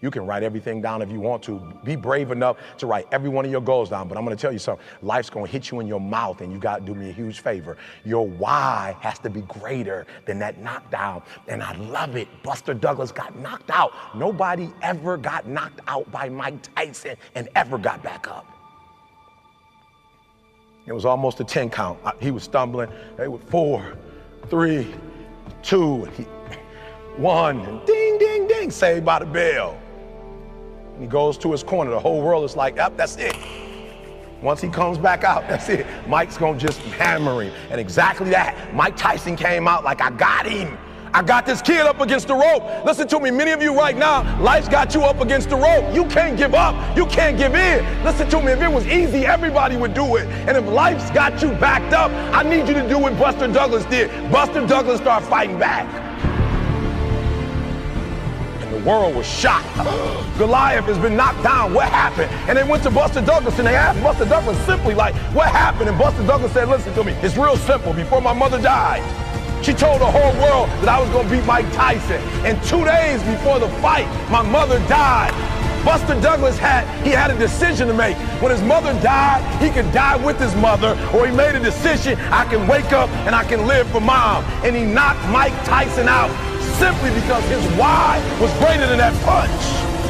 You can write everything down if you want to. Be brave enough to write every one of your goals down. But I'm going to tell you something. Life's going to hit you in your mouth, and you got to do me a huge favor. Your why has to be greater than that knockdown. And I love it. Buster Douglas got knocked out. Nobody ever got knocked out by Mike Tyson and ever got back up. It was almost a 10 count. He was stumbling. They were 4, 3, 2, and 1, and ding, ding, ding, saved by the bell. And he goes to his corner. The whole world is like, yep, that's it. Once he comes back out, that's it. Mike's gonna just hammer him. And exactly that. Mike Tyson came out like, I got him. I got this kid up against the rope. Listen to me, many of you right now, life's got you up against the rope. You can't give up, you can't give in. Listen to me, if it was easy, everybody would do it. And if life's got you backed up, I need you to do what Buster Douglas did. Buster Douglas started fighting back. And the world was shocked. Goliath has been knocked down, what happened? And they went to Buster Douglas and they asked Buster Douglas simply like, what happened? And Buster Douglas said, listen to me, it's real simple. Before my mother died, she told the whole world that I was gonna beat Mike Tyson. And 2 days before the fight, my mother died. Buster Douglas had a decision to make. When his mother died, he could die with his mother, or he made a decision, I can wake up and I can live for mom. And he knocked Mike Tyson out simply because his why was greater than that punch.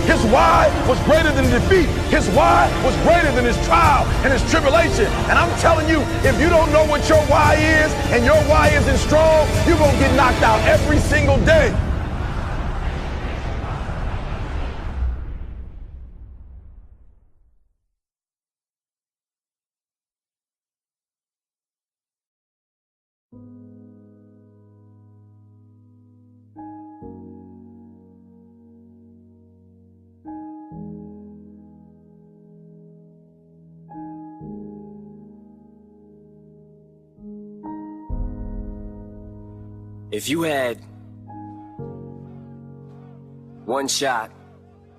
His why was greater than defeat. His why was greater than his trial and his tribulation. And I'm telling you, if you don't know what your why is and your why isn't strong, you're gonna get knocked out every single day. If you had one shot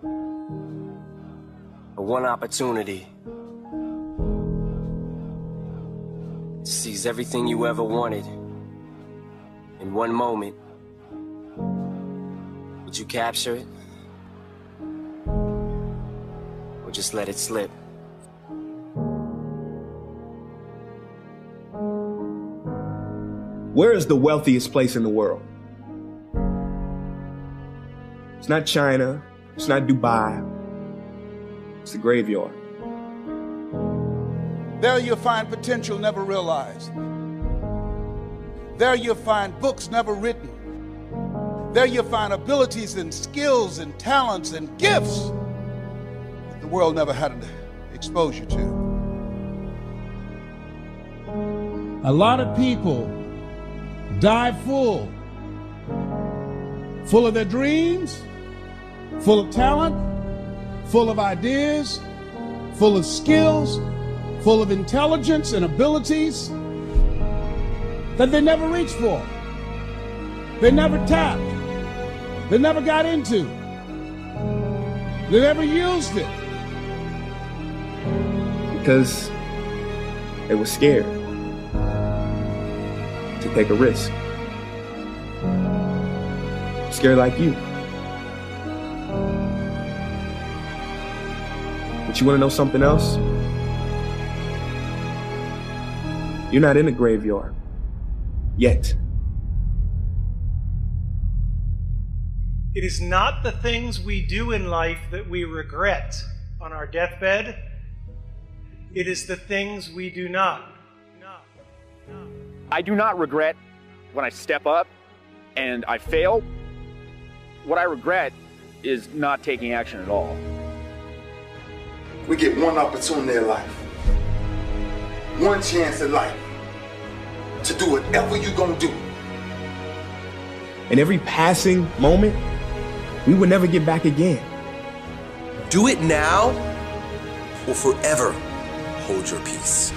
or one opportunity to seize everything you ever wanted in one moment, would you capture it or just let it slip? Where is the wealthiest place in the world? It's not China, it's not Dubai, it's the graveyard. There you'll find potential never realized. There you'll find books never written. There you'll find abilities and skills and talents and gifts that the world never had to expose you to. A lot of people die full of their dreams, full of talent, full of ideas, full of skills, full of intelligence and abilities that they never reached for. They never tapped. They never got into. They never used it. Because they were scared to take a risk. Scared like you. But you want to know something else? You're not in a graveyard. Yet. It is not the things we do in life that we regret on our deathbed. It is the things we do not. I do not regret when I step up and I fail. What I regret is not taking action at all. We get one opportunity in life, one chance in life to do whatever you're gonna do. In every passing moment, we would never get back again. Do it now or forever hold your peace.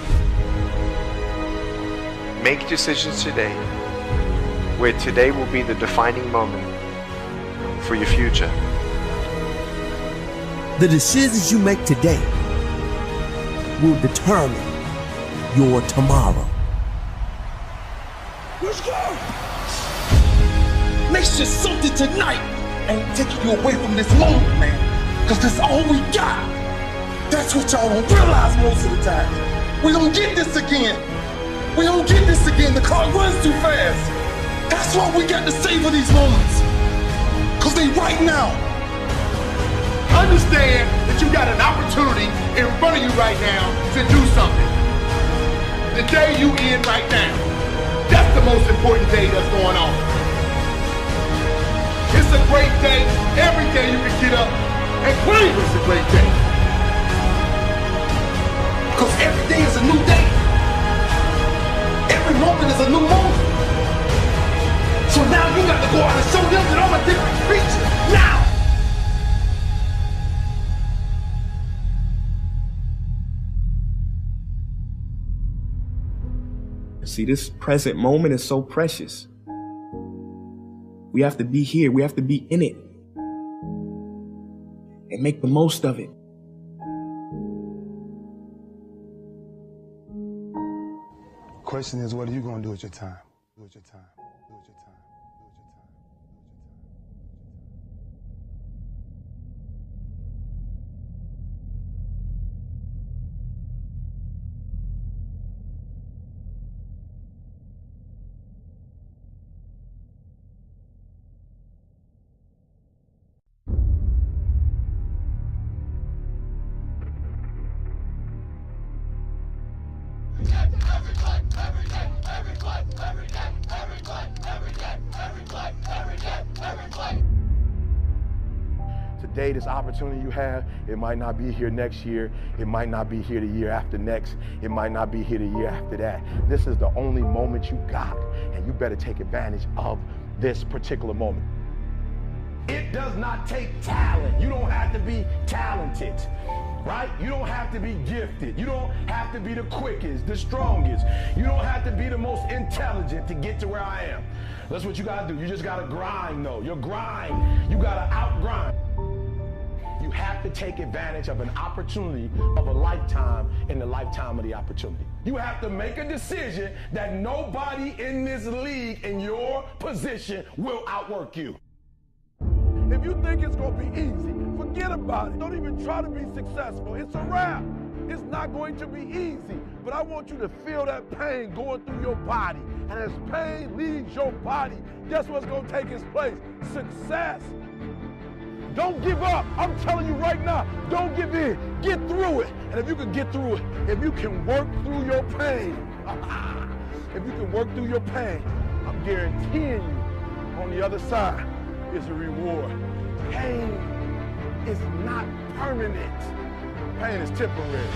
Make decisions today, where today will be the defining moment for your future. The decisions you make today will determine your tomorrow. Let's go! Make sure something tonight ain't taking you away from this moment, man. Because that's all we got. That's what y'all don't realize most of the time. We don't get this again. We don't get this again. The car runs too fast. That's why we got to savor these moments. Because they right now. Understand that you got an opportunity in front of you right now to do something. The day you in right now. That's the most important day that's going on. It's a great day. Every day you can get up and claim it's a great day. Because every day is a new day. Every moment is a new moment. So now you got to go out and show them that I'm a different creature. Now! See, this present moment is so precious. We have to be here. We have to be in it. And make the most of it. Question is, what are you going to do with your time? Do with your time. Do with your time. Today, this opportunity you have, it might not be here next year. It might not be here the year after next. It might not be here the year after that. This is the only moment you got, and you better take advantage of this particular moment. It does not take talent. You don't have to be talented, right? You don't have to be gifted. You don't have to be the quickest, the strongest. You don't have to be the most intelligent to get to where I am. That's what you gotta do. You just gotta grind, though. Your grind, you gotta outgrind. You have to take advantage of an opportunity of a lifetime in the lifetime of the opportunity. You have to make a decision that nobody in this league in your position will outwork you. If you think it's going to be easy, forget about it. Don't even try to be successful. It's a wrap. It's not going to be easy. But I want you to feel that pain going through your body. And as pain leaves your body, guess what's going to take its place? Success. Don't give up. I'm telling you right now, don't give in. Get through it. And if you can get through it, if you can work through your pain, if you can work through your pain, I'm guaranteeing you on the other side is a reward. Pain is not permanent. Pain is temporary.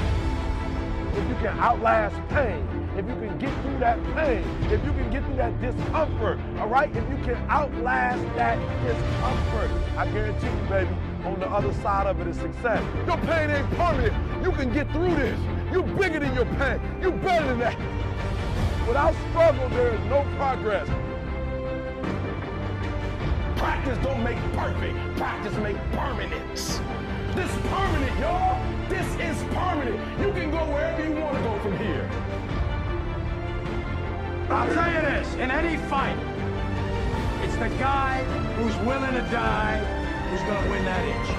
If you can outlast pain, if you can get through that pain, if you can get through that discomfort, all right? If you can outlast that discomfort, I guarantee you, baby, on the other side of it is success. Your pain ain't permanent. You can get through this. You're bigger than your pain. You're better than that. Without struggle, there is no progress. Practice don't make perfect. Practice make permanence. This is permanent, y'all. This is permanent. You can go wherever you want to go from here. I'll tell you this, in any fight, it's the guy who's willing to die who's going to win that inch.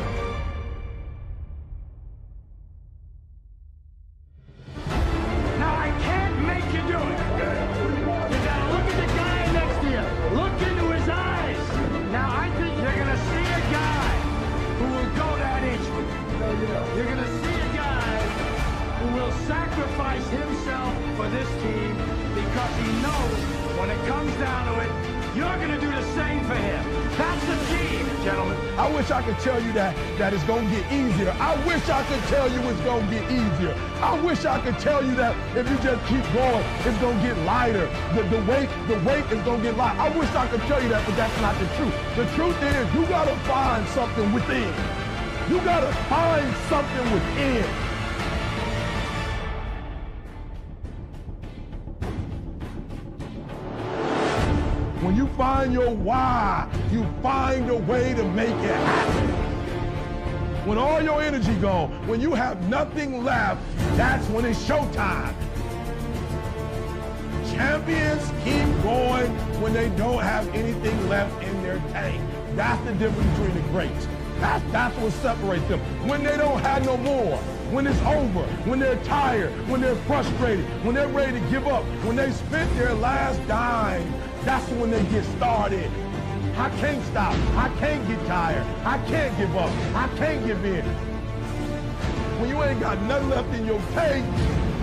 Now, I can't make you do it. You got to look at the guy next to you. Look into his eyes. Now, I think you're going to see a guy who will go that inch with you. You're going to see a guy who will sacrifice himself for this team because he knows when it comes down to it, you're going to do the same for him. That's the team, gentlemen. I wish I could tell you that it's going to get easier. I wish I could tell you it's going to get easier. I wish I could tell you that if you just keep going, it's going to get lighter. The weight is going to get lighter. I wish I could tell you that, but that's not the truth. The truth is you got to find something within. You got to find something within. When you find your why, you find a way to make it happen. When all your energy gone, when you have nothing left, that's when it's showtime. Champions keep going when they don't have anything left in their tank. That's the difference between the greats. That's what separates them. When they don't have no more, when it's over, when they're tired, when they're frustrated, when they're ready to give up, when they spent their last dime, that's when they get started. I can't stop. I can't get tired. I can't give up. I can't give in. When you ain't got nothing left in your tank,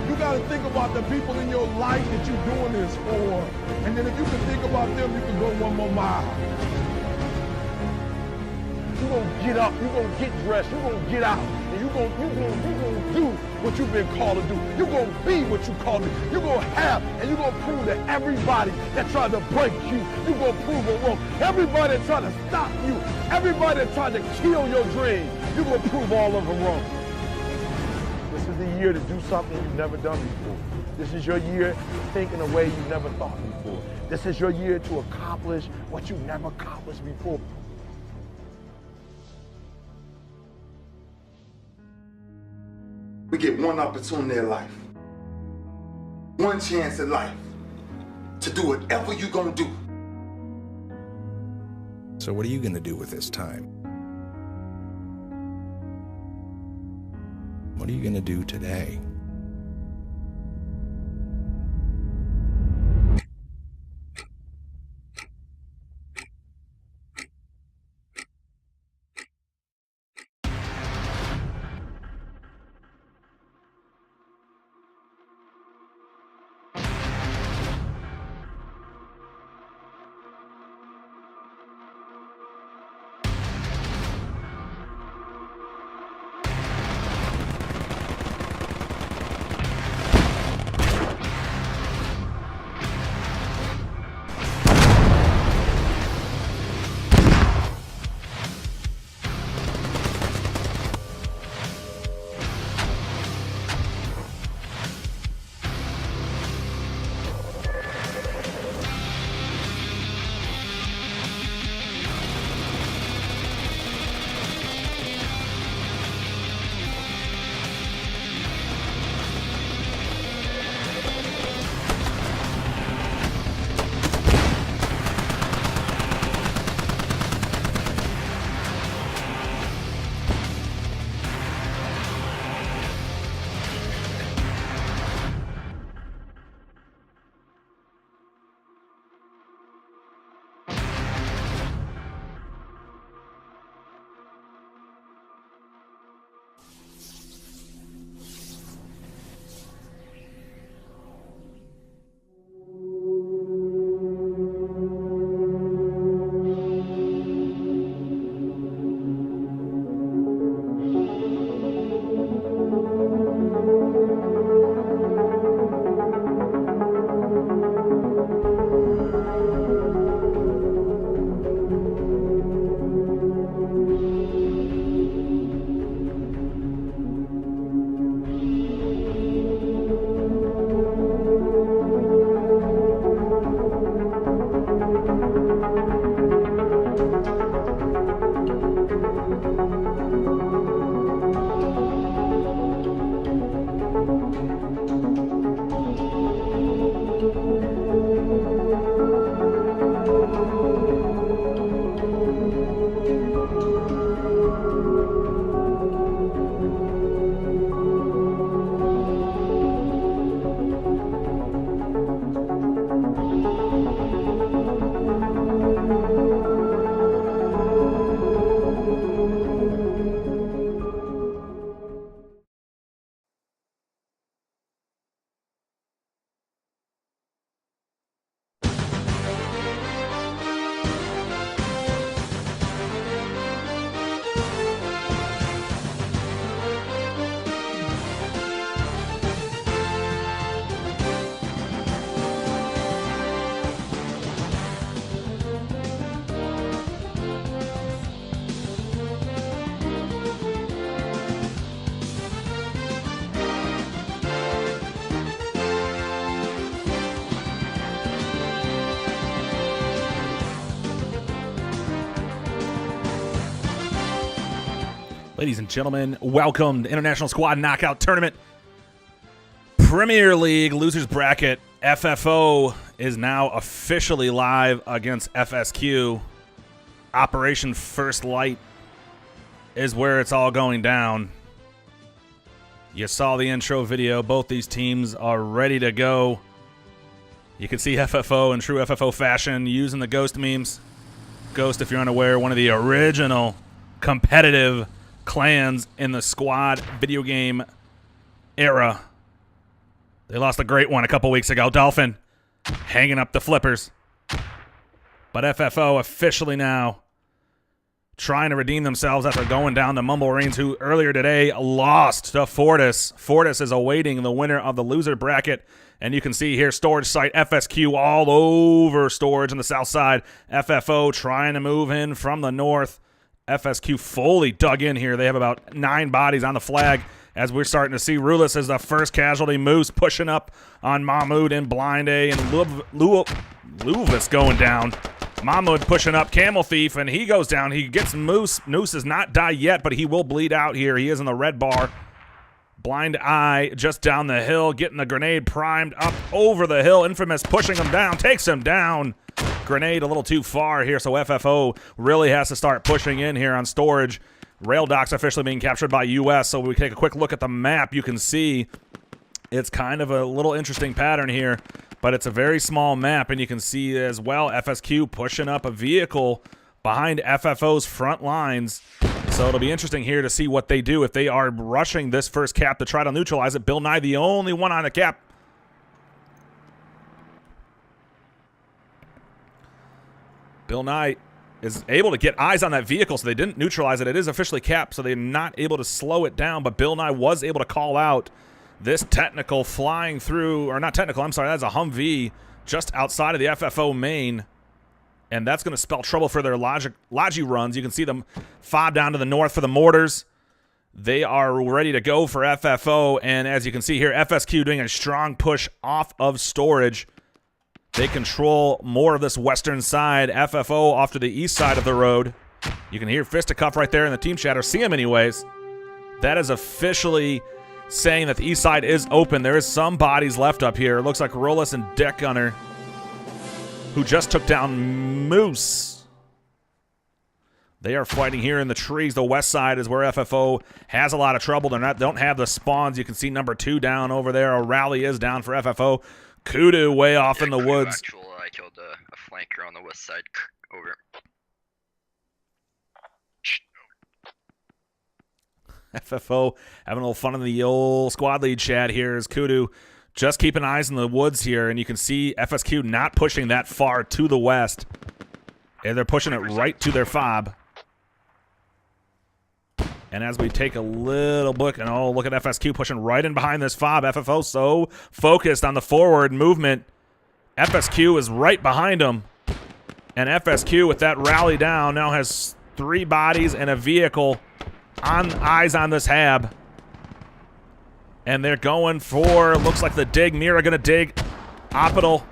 you got to think about the people in your life that you're doing this for. And then if you can think about them, you can go one more mile. You're going to get up. You're going to get dressed. You're going to get out. And you're going to do what you've been called to do. You're going to be what you called to do. You're going to have, and you're going to prove to everybody that tried to break you, you're going to prove them wrong. Everybody that tried to stop you, everybody that tried to kill your dream, you're going to prove all of them wrong. This is the year to do something you've never done before. This is your year to think in a way you've never thought before. This is your year to accomplish what you've never accomplished before. We get one opportunity in life, one chance in life to do whatever you're gonna do. So what are you gonna do with this time? What are you gonna do today? Ladies and gentlemen, welcome to International Squad Knockout Tournament. Premier League Losers Bracket. FFO is now officially live against FSQ. Operation First Light is where it's all going down. You saw the intro video. Both these teams are ready to go. You can see FFO in true FFO fashion using the Ghost memes. Ghost, if you're unaware, one of the original competitive clans in the squad video game era. They lost a great one a couple weeks ago. Dolphin hanging up the flippers. But FFO officially now trying to redeem themselves after going down to Mumble Marines, who earlier today lost to Fortis. Fortis is awaiting the winner of the loser bracket. And you can see here storage site FSQ all over storage on the south side. FFO trying to move in from the north. FSQ fully dug in here. They have about 9 bodies on the flag as we're starting to see Rulus as the first casualty. Moose pushing up on Mahmoud in blind A, and Luvis going down. Mahmoud pushing up Camel Thief, and he goes down. He gets Moose. Moose does not die yet, but he will bleed out here. He is in the red bar. Blind Eye just down the hill, getting the grenade primed up over the hill. Infamous pushing him down, takes him down. Grenade a little too far here, so FFO really has to start pushing in here on storage. Rail docks officially being captured by US, so we take a quick look at the map. You can see it's kind of a little interesting pattern here, but it's a very small map, and you can see as well FSQ pushing up a vehicle behind FFO's front lines. So it'll be interesting here to see what they do if they are rushing this first cap to try to neutralize it. Bill Nye, the only one on the cap. Bill Nye is able to get eyes on that vehicle, so they didn't neutralize it. It is officially capped, so they're not able to slow it down, but Bill Nye was able to call out this technical flying through, or not technical, I'm sorry, that's a Humvee just outside of the FFO main, and that's going to spell trouble for their Logi runs. You can see them fob down to the north for the mortars. They are ready to go for FFO, and as you can see here, FSQ doing a strong push off of storage. They control more of this western side. FFO off to the east side of the road. You can hear fisticuff right there in the team chat, or see him anyways. That is officially saying that the east side is open. There is some bodies left up here. It looks like Rollis and Deck Gunner, who just took down Moose. They are fighting here in the trees. The west side is where FFO has a lot of trouble. They don't have the spawns. You can see number 2 down over there. A rally is down for FFO. Kudu way off in the woods. I killed a flanker on the west side. Over. FFO having a little fun in the old squad lead chat here as Kudu just keeping eyes in the woods here, and you can see FSQ not pushing that far to the west. And they're pushing it right to their fob. And as we take a little look, and oh, look at FSQ pushing right in behind this fob. FFO so focused on the forward movement. FSQ is right behind them. And FSQ with that rally down now has 3 bodies and a vehicle on eyes on this hab. And they're going for, looks like the dig. Mira gonna dig. Opital,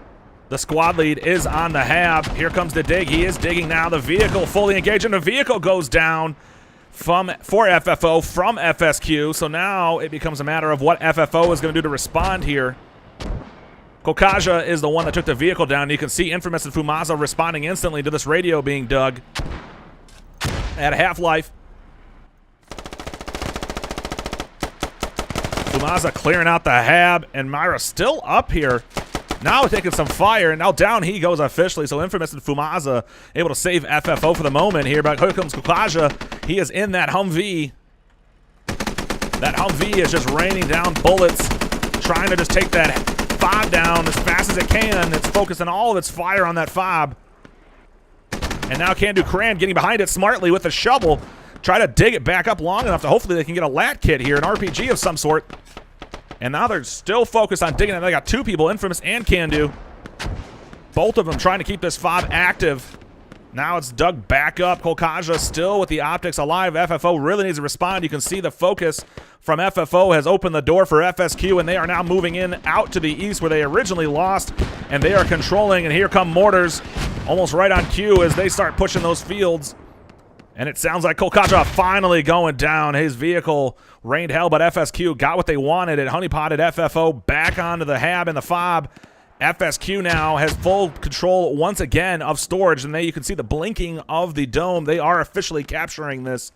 the squad lead, is on the hab. Here comes the dig. He is digging now. The vehicle fully engaged, and the vehicle goes down for FFO from FSQ. So now it becomes a matter of what FFO is going to do to respond here. Kokaja is the one that took the vehicle down. You can see Infamous and Fumaza responding instantly to this radio being dug at Half-Life. Fumaza clearing out the hab, and Myra still up here. Now taking some fire, and now down he goes officially. So Infamous and Fumaza able to save FFO for the moment here. But here comes Kokaja. He is in that Humvee. That Humvee is just raining down bullets, trying to just take that fob down as fast as it can. It's focusing all of its fire on that fob. And now Candu Cran getting behind it smartly with a shovel. Try to dig it back up long enough to hopefully they can get a lat kit here, an RPG of some sort. And now they're still focused on digging it. They got 2 people, Infamous and Candu. Both of them trying to keep this fob active. Now it's dug back up. Kolkaja still with the optics alive. FFO really needs to respond. You can see the focus from FFO has opened the door for FSQ, and they are now moving in out to the east where they originally lost, and they are controlling, and here come mortars almost right on cue as they start pushing those fields. And it sounds like Kolkaja finally going down. His vehicle rained hell, but FSQ got what they wanted. It honeypotted FFO back onto the hab and the fob. FSQ now has full control once again of storage, and there you can see the blinking of the dome. They are officially capturing this.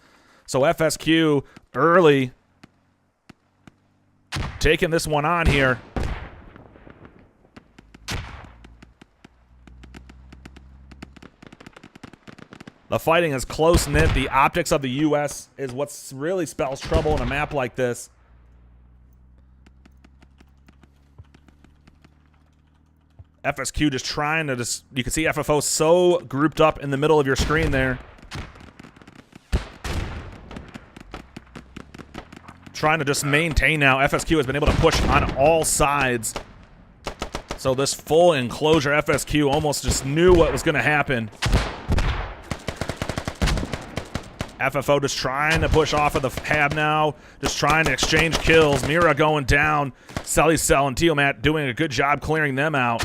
So FSQ early taking this one on here. The fighting is close-knit. The optics of the U.S. is what really spells trouble in a map like this. FSQ just trying to you can see FFO so grouped up in the middle of your screen there. Trying to just maintain now. FSQ has been able to push on all sides. So this full enclosure, FSQ almost just knew what was going to happen. FFO just trying to push off of the hab now, just trying to exchange kills. Mira going down. Celly and Tiamat doing a good job clearing them out.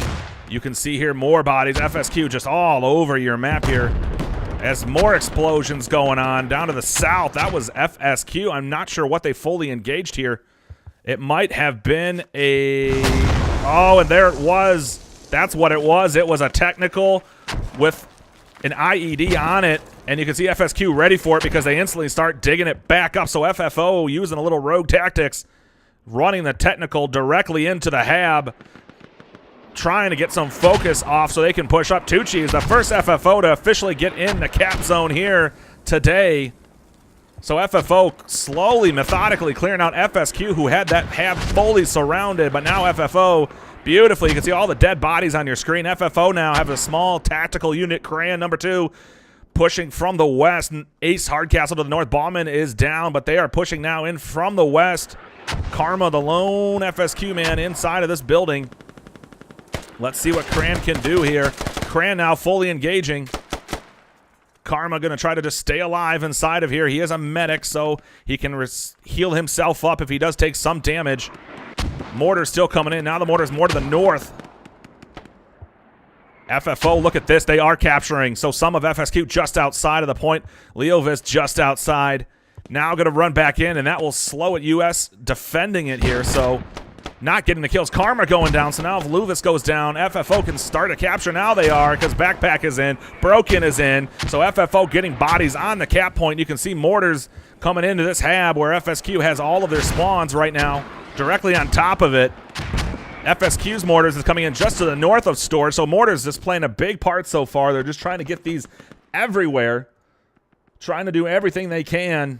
You can see here more bodies. FSQ just all over your map here. As more explosions going on down to the south. That was FSQ. I'm not sure what they fully engaged here. It might have been a... Oh, and there it was. That's what it was. It was a technical with an IED on it. And you can see FSQ ready for it because they instantly start digging it back up. So FFO using a little rogue tactics, running the technical directly into the hab, trying to get some focus off so they can push up. Tucci is the first FFO to officially get in the cap zone here today. So FFO slowly, methodically clearing out FSQ, who had that hab fully surrounded. But now FFO, beautifully, you can see all the dead bodies on your screen. FFO now have a small tactical unit, Cran number 2, pushing from the west. Ace Hardcastle to the north. Bauman is down, but they are pushing now in from the west. Karma, the lone FSQ man inside of this building. Let's see what Cran can do here. Cran now fully engaging. Karma going to try to just stay alive inside of here. He is a medic, so he can heal himself up if he does take some damage. Mortar's still coming in. Now the mortar's more to the north. FFO, look at this. They are capturing. So some of FSQ just outside of the point. Leovis just outside. Now going to run back in, and that will slow it. US defending it here, so not getting the kills. Karma going down, so now if Luvis goes down, FFO can start a capture. Now they are, because Backpack is in, Broken is in, so FFO getting bodies on the cap point. You can see mortars coming into this hab where FSQ has all of their spawns right now directly on top of it. FSQ's mortars is coming in just to the north of storage, so mortars is playing a big part so far. They're just trying to get these everywhere, trying to do everything they can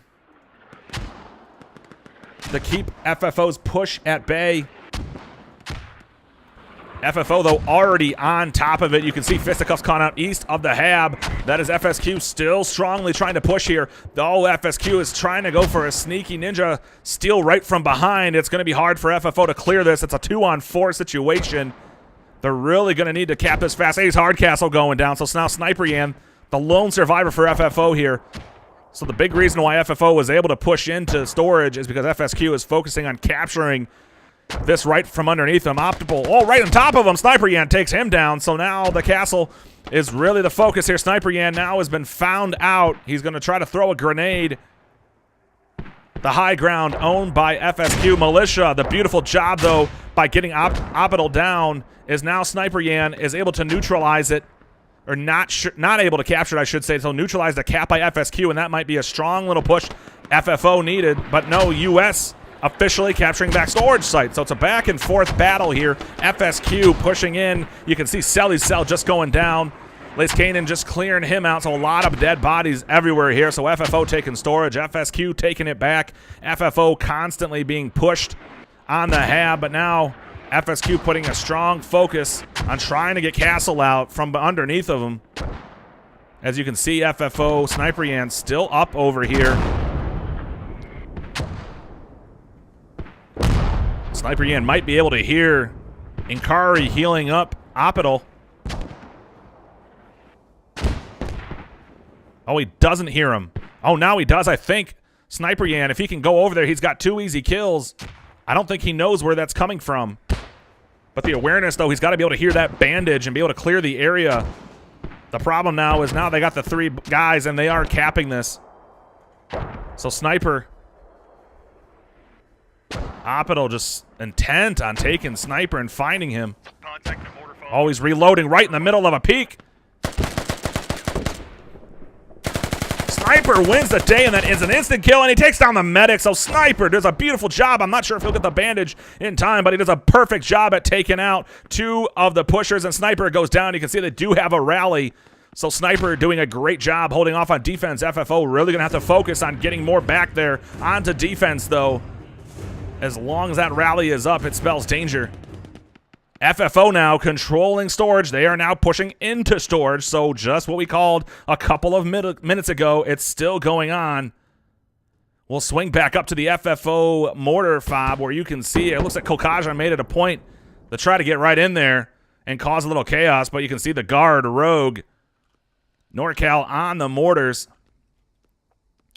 to keep FFO's push at bay. FFO, though, already on top of it. You can see Fisticuffs caught out east of the hab. That is FSQ still strongly trying to push here. Though FSQ is trying to go for a sneaky ninja steal right from behind. It's going to be hard for FFO to clear this. It's a 2-on-4 situation. They're really going to need to cap this fast. Ace Hardcastle going down. So now Sniper Yan, the lone survivor for FFO here. So the big reason why FFO was able to push into storage is because FSQ is focusing on capturing this right from underneath him. Optimal, oh, right on top of him. Sniper Yan takes him down. So now the castle is really the focus here. Sniper Yan now has been found out. He's going to try to throw a grenade. The high ground owned by FSQ Militia. The beautiful job, though, by getting Optimal down is now Sniper Yan is able to neutralize it. Or not able to capture it, I should say. So neutralize the cap by FSQ, and that might be a strong little push FFO needed. But no, US officially capturing back storage site. So it's a back and forth battle here. FSQ pushing in. You can see Selly's cell just going down. Lace Kanan just clearing him out. So a lot of dead bodies everywhere here. So FFO taking storage. FSQ taking it back. FFO constantly being pushed on the hab. But now FSQ putting a strong focus on trying to get Castle out from underneath of him. As you can see, FFO Sniper Yan still up over here. Sniper Yan might be able to hear Inkari healing up Opidal. Oh, he doesn't hear him. Oh, now he does, I think. Sniper Yan, if he can go over there, he's got 2 easy kills. I don't think he knows where that's coming from. But the awareness, though, he's got to be able to hear that bandage and be able to clear the area. The problem now is now they got the 3 guys, and they are capping this. So Sniper. Opidal just intent on taking Sniper and finding him. Oh, he's reloading right in the middle of a peak. Sniper wins the day, and that is an instant kill, and he takes down the medic. So Sniper does a beautiful job. I'm not sure if he'll get the bandage in time, but he does a perfect job at taking out 2 of the pushers, and Sniper goes down. You can see they do have a rally. So Sniper doing a great job holding off on defense. FFO really going to have to focus on getting more back there onto defense, though. As long as that rally is up, it spells danger. FFO now controlling storage. They are now pushing into storage. So just what we called a couple of minutes ago, it's still going on. We'll swing back up to the FFO mortar fob where you can see it looks like Kokaja made it a point to try to get right in there and cause a little chaos, but you can see the guard, Rogue, NorCal on the mortars.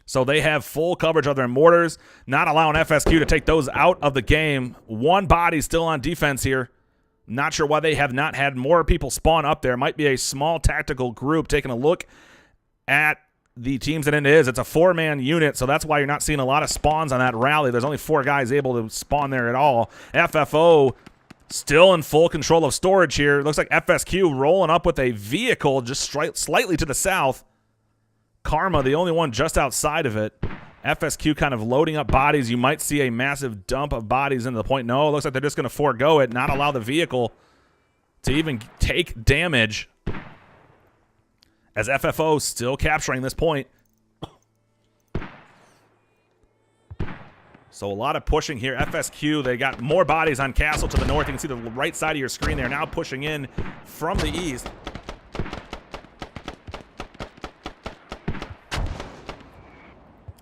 So they have full coverage of their mortars, not allowing FSQ to take those out of the game. 1 body still on defense here. Not sure why they have not had more people spawn up there. Might be a small tactical group taking a look at the teams that it is. It's a 4-man unit, so that's why you're not seeing a lot of spawns on that rally. There's only 4 guys able to spawn there at all. FFO still in full control of storage here. Looks like FSQ rolling up with a vehicle just slightly to the south. Karma, the only one just outside of it. FSQ kind of loading up bodies. You might see a massive dump of bodies into the point. No, it looks like they're just going to forego it, not allow the vehicle to even take damage. As FFO still capturing this point. So a lot of pushing here. FSQ, they got more bodies on Castle to the north. You can see the right side of your screen. They're now pushing in from the east.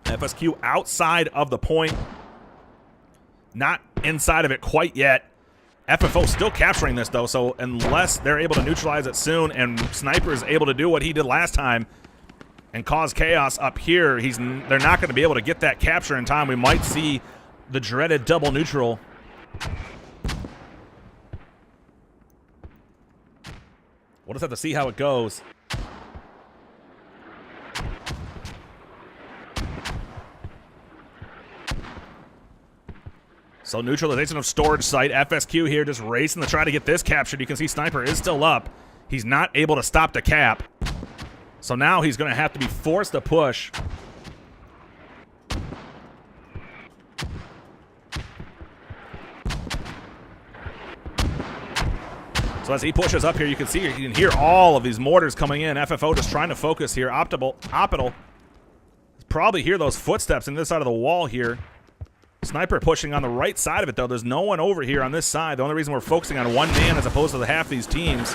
FSQ outside of the point. Not inside of it quite yet. FFO still capturing this, though, so unless they're able to neutralize it soon and Sniper is able to do what he did last time and cause chaos up here, they're not going to be able to get that capture in time. We might see the dreaded double neutral. We'll just have to see how it goes. So neutralization of storage site. FSQ here just racing to try to get this captured. You can see Sniper is still up. He's not able to stop the cap. So now he's going to have to be forced to push. So as he pushes up here, you can hear all of these mortars coming in. FFO just trying to focus here. Optical. Probably hear those footsteps on this side of the wall here. Sniper pushing on the right side of it, though. There's no one over here on this side. The only reason we're focusing on 1 man as opposed to the half these teams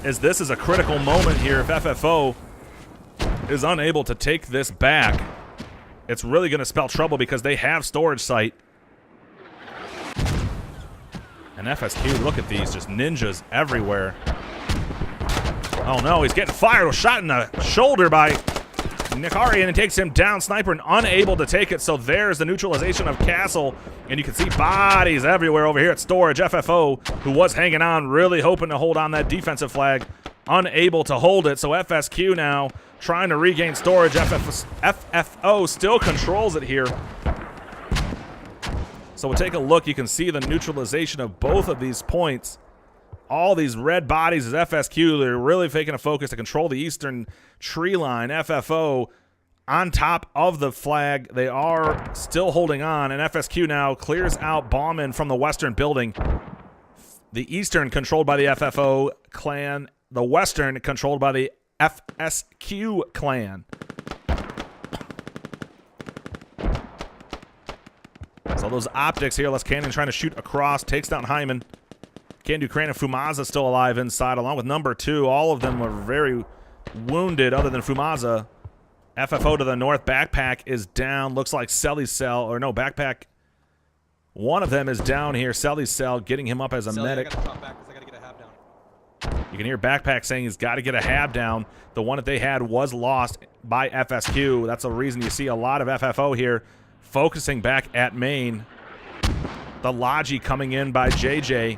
is this is a critical moment here. If FFO is unable to take this back, it's really going to spell trouble because they have storage site. And FSQ, look at these, just ninjas everywhere. Oh no, he's getting fired. A shot in the shoulder by Nikari, and it takes him down. Sniper and unable to take it, so there's the neutralization of Castle, and you can see bodies everywhere over here at storage. FFO, who was hanging on, really hoping to hold on that defensive flag, unable to hold it, so FSQ now trying to regain storage. FFO still controls it here. So we'll take a look. You can see the neutralization of both of these points. All these red bodies is FSQ. They're really taking a focus to control the eastern tree line. FFO on top of the flag. They are still holding on, and FSQ now clears out Bauman from the western building. The eastern controlled by the FFO clan. The western controlled by the FSQ clan. So those optics here. Les Cannon trying to shoot across. Takes down Hyman. Can do Crane and Fumaza still alive inside, along with number 2. All of them were very wounded, other than Fumaza. FFO to the north. Backpack is down. Looks like Selly's cell, or no, Backpack. One of them is down here. Selly's cell, getting him up as a medic. I gotta get a hab down. You can hear Backpack saying he's got to get a hab down. The one that they had was lost by FSQ. That's the reason you see a lot of FFO here focusing back at main. The Logi coming in by JJ.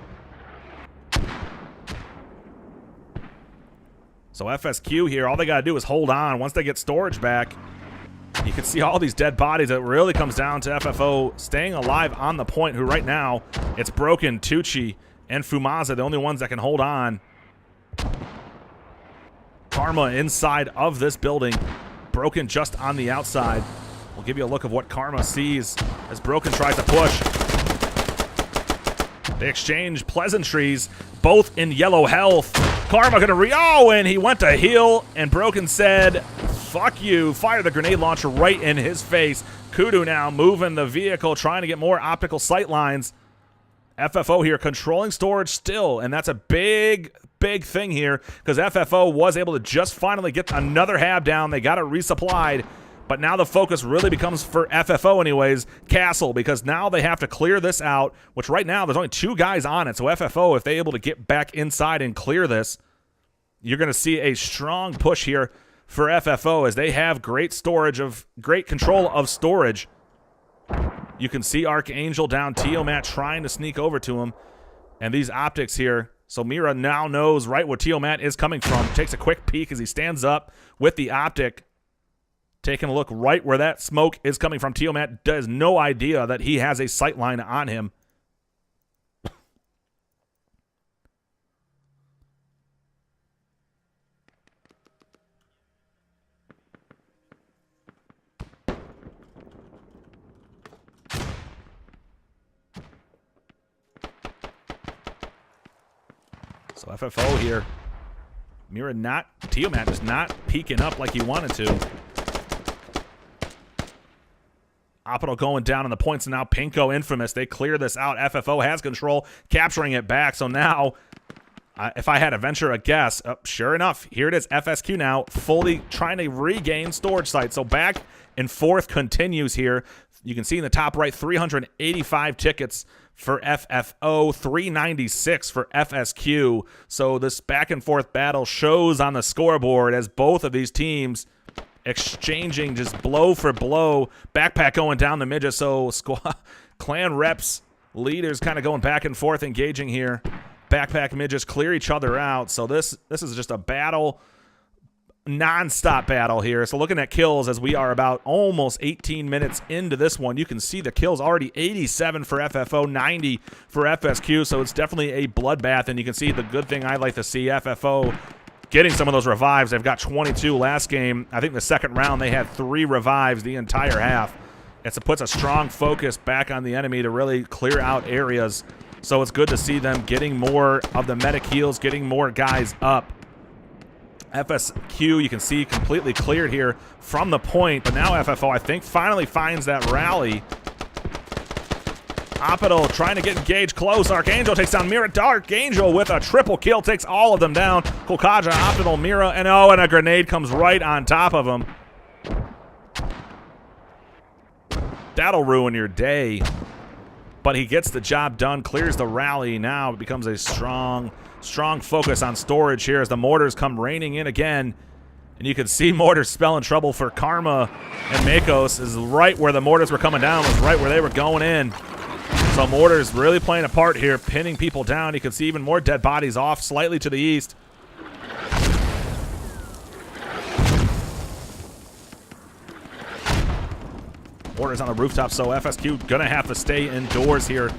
So FSQ here, all they got to do is hold on. Once they get storage back, you can see all these dead bodies. It really comes down to FFO staying alive on the point, who right now, it's Broken, Tucci, and Fumaza, the only ones that can hold on. Karma inside of this building. Broken just on the outside. We'll give you a look of what Karma sees as Broken tries to push. They exchange pleasantries, both in yellow health. Karma gonna and he went to heal, and Broken said, fuck you, fire the grenade launcher right in his face. Kudu now moving the vehicle, trying to get more optical sight lines. FFO here controlling storage still, and that's a big thing here because FFO was able to just finally get another hab down. They got it resupplied, but now the focus really becomes for FFO anyways, Castle, because now they have to clear this out, which right now there's only 2 guys on it. So FFO, if they're able to get back inside and clear this, you're going to see a strong push here for FFO as they have great control of storage. You can see Archangel down, Tiamat trying to sneak over to him. And these optics here, so Mira now knows right where Tiamat is coming from. Takes a quick peek as he stands up with the optic. Taking a look right where that smoke is coming from. Tiamat has no idea that he has a sight line on him. So FFO here. Tiamat just not peeking up like he wanted to. Optical going down on the points, and now Pinko Infamous. They clear this out. FFO has control, capturing it back. So now, if I had to venture a guess, sure enough, here it is. FSQ now fully trying to regain storage site. So back and forth continues here. You can see in the top right, 385 tickets for FFO, 396 for FSQ. So this back and forth battle shows on the scoreboard as both of these teams exchanging just blow for blow. Backpack going down the midget. So clan reps, leaders kind of going back and forth, engaging here. Backpack midgets clear each other out. So this is just a battle, non-stop battle here. So looking at kills as we are about almost 18 minutes into this one, you can see the kills already 87 for FFO, 90 for FSQ. So it's definitely a bloodbath, and you can see the good thing I like to see, FFO getting some of those revives. They've got 22 last game. I think the second round they had 3 revives the entire half. It puts a strong focus back on the enemy to really clear out areas. So it's good to see them getting more of the medic heals, getting more guys up. FSQ, you can see, completely cleared here from the point, but now FFO, I think, finally finds that rally. Opidal trying to get engaged close. Archangel takes down Mira. Archangel with a triple kill takes all of them down. Kolkaja, Opidal, Mira, and a grenade comes right on top of him. That'll ruin your day. But he gets the job done, clears the rally. Now it becomes a strong focus on storage here as the mortars come raining in again. And you can see mortars spelling trouble for Karma and Makos. Is right where the mortars were coming down, was right where they were going in. So mortars really playing a part here, pinning people down. You can see even more dead bodies off slightly to the east. Mortars on the rooftop, so FSQ gonna have to stay indoors here.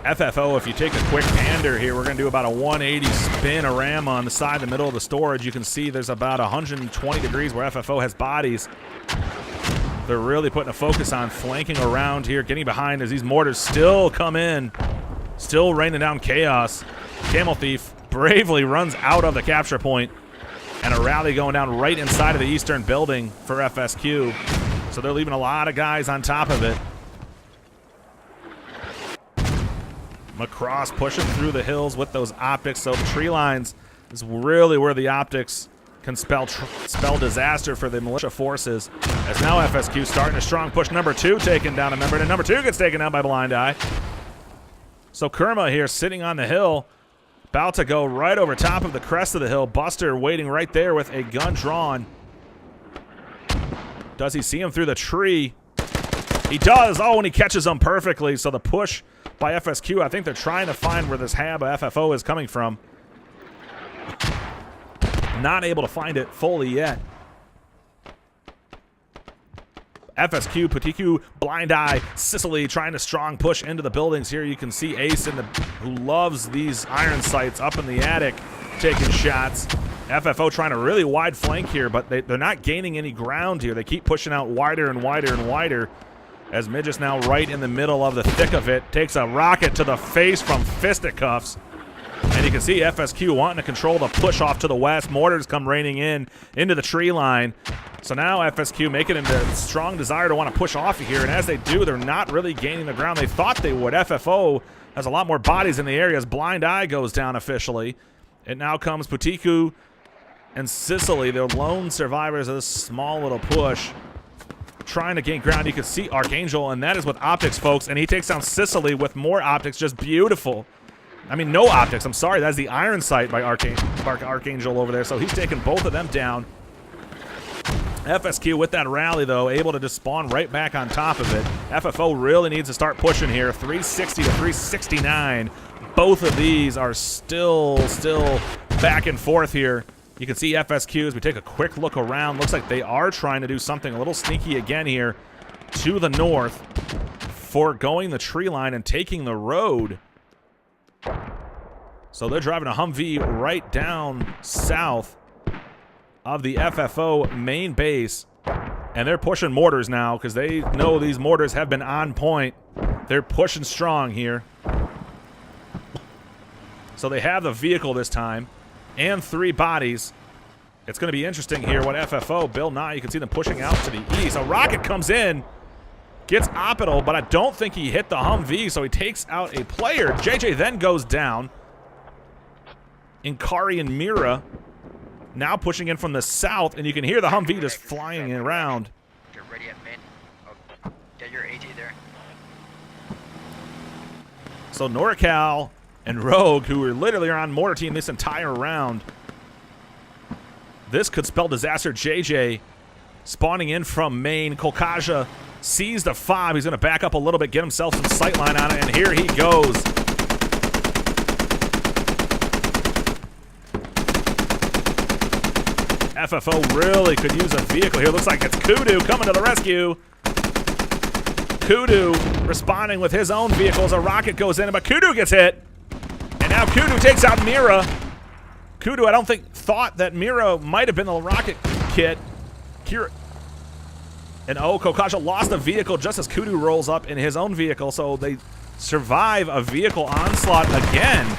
FFO, if you take a quick gander here, we're going to do about a 180 spin around on the side, the middle of the storage. You can see there's about 120 degrees where FFO has bodies. They're really putting a focus on flanking around here, getting behind as these mortars still come in, still raining down chaos. Camel Thief bravely runs out of the capture point, and a rally going down right inside of the eastern building for FSQ. So they're leaving a lot of guys on top of it. Macross pushing through the hills with those optics. So the tree lines is really where the optics can spell disaster for the militia forces. As now FSQ starting a strong push. Number 2 taken down a member, and number 2 gets taken down by Blind Eye. So Kurma here sitting on the hill, about to go right over top of the crest of the hill. Buster waiting right there with a gun drawn. Does he see him through the tree? He does. Oh, and he catches him perfectly. So the push by FSQ, I think they're trying to find where this hab FFO is coming from. Not able to find it fully yet. FSQ, Patiku, Blind Eye, Sicily trying to strong push into the buildings here. You can see Ace, who loves these iron sights, up in the attic taking shots. FFO trying a really wide flank here, but they're not gaining any ground here. They keep pushing out wider and wider and wider as Midges now right in the middle of the thick of it. Takes a rocket to the face from fisticuffs. And you can see FSQ wanting to control the push off to the west. Mortars come raining in into the tree line. So now FSQ making a strong desire to want to push off here. And as they do, they're not really gaining the ground they thought they would. FFO has a lot more bodies in the area as Blind Eye goes down officially. It now comes Putiku and Sicily, the lone survivors of this small little push, trying to gain ground. You can see Archangel, and that is with optics, folks. And he takes down Sicily with more optics. Just beautiful. I mean, no optics. I'm sorry. That's the Iron Sight by Archangel over there. So he's taking both of them down. FSQ with that rally, though, able to just spawn right back on top of it. FFO really needs to start pushing here. 360 to 369. Both of these are still back and forth here. You can see FSQ as we take a quick look around. Looks like they are trying to do something a little sneaky again here to the north, foregoing the tree line and taking the road. So they're driving a Humvee right down south of the FFO main base, and they're pushing mortars now because they know these mortars have been on point. They're pushing strong here. So they have the vehicle this time and 3 bodies. It's going to be interesting here what FFO, Bill Nye, you can see them pushing out to the east. A rocket comes in, gets Optical, but I don't think he hit the Humvee, so he takes out a player. JJ then goes down. Inkari and Mira now pushing in from the south, and you can hear the Humvee just flying around. You're ready at mid. Oh, get your AT there. So NorCal and Rogue, who are literally on mortar team this entire round, this could spell disaster. JJ spawning in from main. Kolkaja sees the fob. He's going to back up a little bit, get himself some sightline on it, and here he goes. FFO really could use a vehicle here. Looks like it's Kudu coming to the rescue. Kudu responding with his own vehicles. A rocket goes in, but Kudu gets hit. And now Kudu takes out Mira. Kudu, I don't think, thought that Mira might have been the rocket kit. And Kolkaja lost a vehicle just as Kudu rolls up in his own vehicle, so they survive a vehicle onslaught again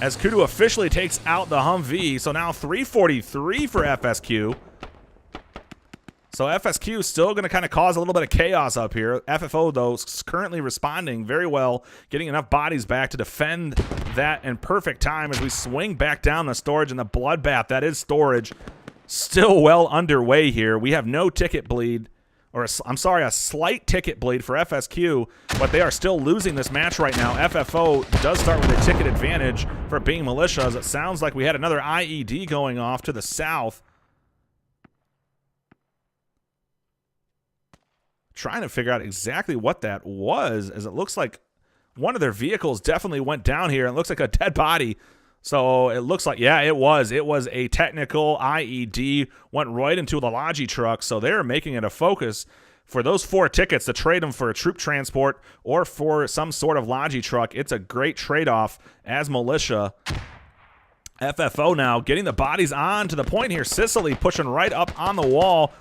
as Kudu officially takes out the Humvee. So now 343 for FSQ. So FSQ is still going to kind of cause a little bit of chaos up here. FFO, though, is currently responding very well, getting enough bodies back to defend that in perfect time as we swing back down the storage, and the bloodbath that is storage still well underway here. We have no ticket bleed, or I'm sorry, a slight ticket bleed for FSQ, but they are still losing this match right now. FFO does start with a ticket advantage for being militias. It sounds like we had another IED going off to the south. Trying to figure out exactly what that was, as it looks like one of their vehicles definitely went down here. It looks like a dead body. So it looks like, yeah, it was a technical IED, went right into the Logi truck. So they're making it a focus for those 4 tickets to trade them for a troop transport or for some sort of Logi truck. It's a great trade-off as militia. FFO now getting the bodies on to the point here. Sicily pushing right up on the wall.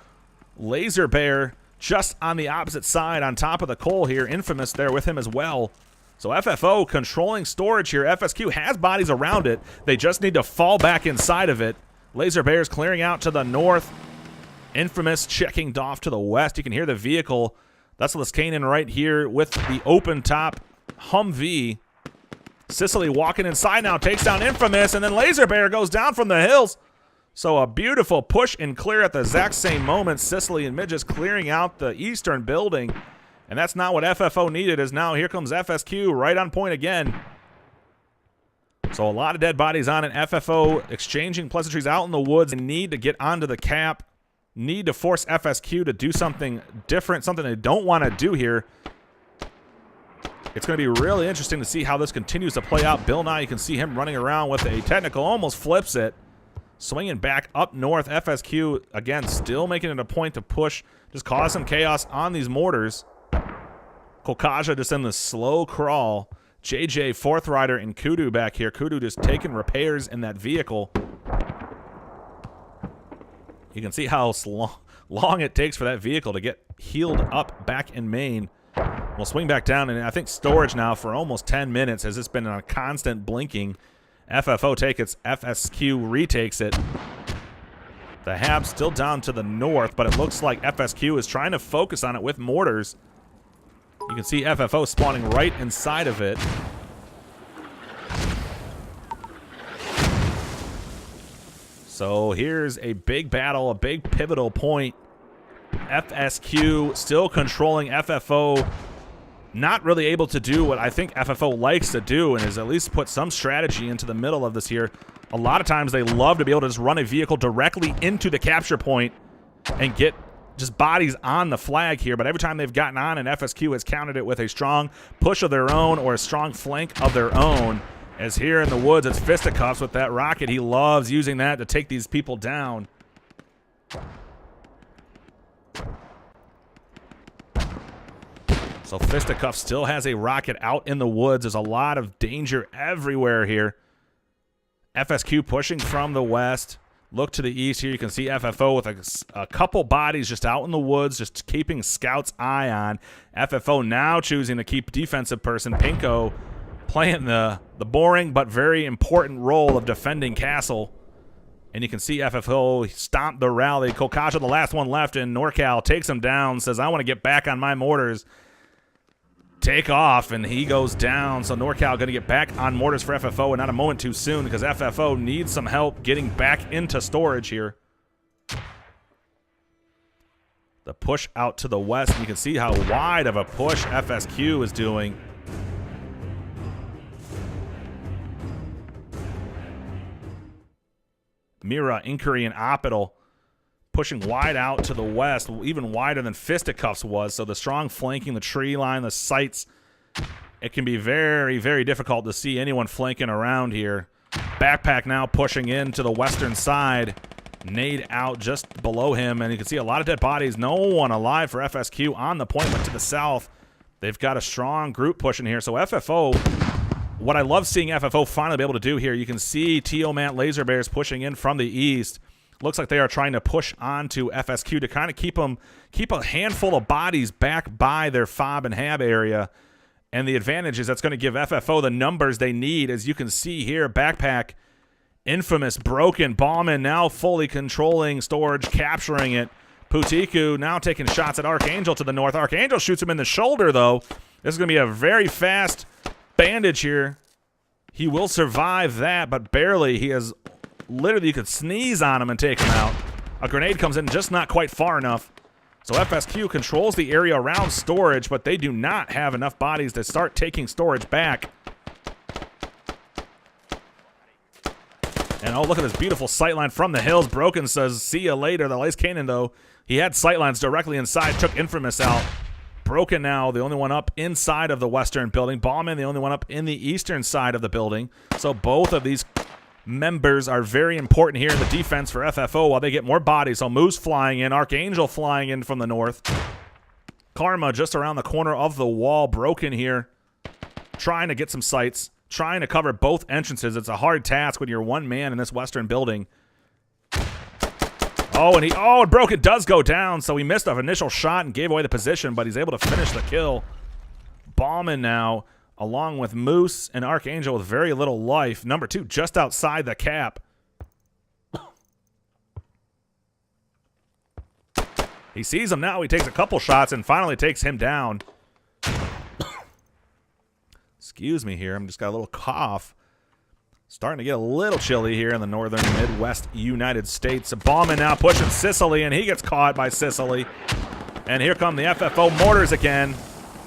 Laser Bear just on the opposite side on top of the coal here. Infamous there with him as well. So FFO controlling storage here. FSQ has bodies around it. They just need to fall back inside of it. Laser Bears clearing out to the north. Infamous checking off to the west. You can hear the vehicle. That's Liskanen right here with the open top Humvee. Sicily walking inside now, takes down Infamous, and then Laser Bear goes down from the hills. So a beautiful push and clear at the exact same moment. Sicily and Midges clearing out the eastern building. And that's not what FFO needed, as now here comes FSQ right on point again. So a lot of dead bodies on it. FFO exchanging pleasantries out in the woods and need to get onto the cap. Need to force FSQ to do something different, something they don't want to do here. It's going to be really interesting to see how this continues to play out. Bill Nye, you can see him running around with a technical, almost flips it. Swinging back up north. FSQ, again, still making it a point to push, just cause some chaos on these mortars. Kolkaja just in the slow crawl. JJ, Fourth Rider, and Kudu back here. Kudu just taking repairs in that vehicle. You can see how long it takes for that vehicle to get healed up back in main. We'll swing back down, and I think storage now for almost 10 minutes has just been a constant blinking. FFO take its FSQ retakes it. The Hab's still down to the north, but it looks like FSQ is trying to focus on it with mortars. You can see FFO spawning right inside of it. So here's a big battle, a big pivotal point. FSQ still controlling FFO, not really able to do what I think FFO likes to do, and has at least put some strategy into the middle of this here. A lot of times they love to be able to just run a vehicle directly into the capture point and get just bodies on the flag here, but every time they've gotten on, and FSQ has countered it with a strong push of their own or a strong flank of their own. As here in the woods, it's fisticuffs with that rocket. He loves using that to take these people down. So fisticuffs still has a rocket out in the woods. There's a lot of danger everywhere here. FSQ pushing from the west. Look to the east here. You can see FFO with a couple bodies just out in the woods, just keeping Scout's eye on. FFO now choosing to keep defensive person Pinko playing the boring but very important role of defending Castle. And you can see FFO stomp the rally. Kokaja, the last one left in NorCal, takes him down, says, I want to get back on my mortars. Take off, and he goes down. So NorCal going to get back on mortars for FFO, and not a moment too soon, because FFO needs some help getting back into storage here. The push out to the west, and you can see how wide of a push FSQ is doing. Mira, Inquiry, and Opidal pushing wide out to the west, even wider than Fisticuffs was. So the strong flanking, the tree line, the sights, it can be very, very difficult to see anyone flanking around here. Backpack now pushing in to the western side. Nade out just below him, and you can see a lot of dead bodies. No one alive for FSQ on the point, but to the south, they've got a strong group pushing here. So FFO, what I love seeing FFO finally be able to do here, you can see Teomat Laser Bears pushing in from the east. Looks like they are trying to push onto FSQ to kind of keep a handful of bodies back by their FOB and HAB area. And the advantage is that's going to give FFO the numbers they need. As you can see here, Backpack, Infamous, Broken, Ballman now fully controlling storage, capturing it. Putiku now taking shots at Archangel to the north. Archangel shoots him in the shoulder, though. This is going to be a very fast bandage here. He will survive that, but barely. He has literally, you could sneeze on him and take him out. A grenade comes in just not quite far enough. So FSQ controls the area around storage, but they do not have enough bodies to start taking storage back. And oh, look at this beautiful sightline from the hills. Broken says, see you later. The Lace Cannon, though, he had sightlines directly inside, took Infamous out. Broken now, the only one up inside of the western building. Ballman, the only one up in the eastern side of the building. So both of these members are very important here in the defense for FFO while they get more bodies. So Moose flying in, Archangel flying in from the north. Karma just around the corner of the wall. Broken here, trying to get some sights, trying to cover both entrances. It's a hard task when you're one man in this western building. Oh, and Broken does go down, so he missed an initial shot and gave away the position, but he's able to finish the kill. Ballman now, along with Moose and Archangel with very little life. Number 2 just outside the cap. He sees him now. He takes a couple shots and finally takes him down. Excuse me here. I'm just got a little cough. Starting to get a little chilly here in the northern Midwest United States. Ballman now pushing Sicily, and he gets caught by Sicily. And here come the FFO mortars again.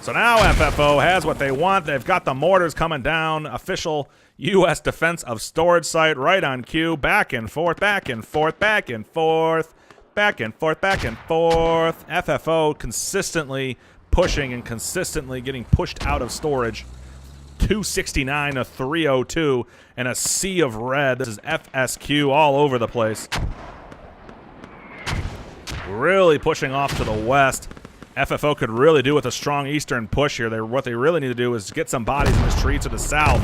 So now FFO has what they want. They've got the mortars coming down. Official U.S. defense of storage site right on cue. Back and forth, back and forth, back and forth, back and forth, back and forth. FFO consistently pushing and consistently getting pushed out of storage. 269 to 302 and a sea of red. This is FSQ all over the place. Really pushing off to the west. FFO could really do with a strong eastern push here. What they really need to do is get some bodies in this tree to the south.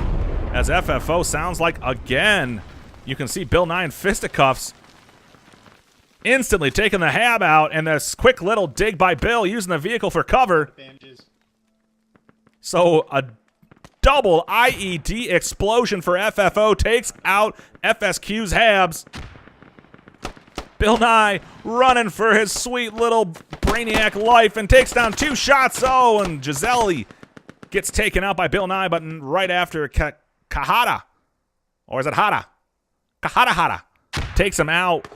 As FFO sounds like, again, you can see Bill Nye and Fisticuffs instantly taking the Hab out, and this quick little dig by Bill using the vehicle for cover. So a double IED explosion for FFO takes out FSQ's Habs. Bill Nye running for his sweet little brainiac life and takes down 2 shots. Oh, and Gisele gets taken out by Bill Nye, but right after Kahada, or is it Hada? Kahada takes him out.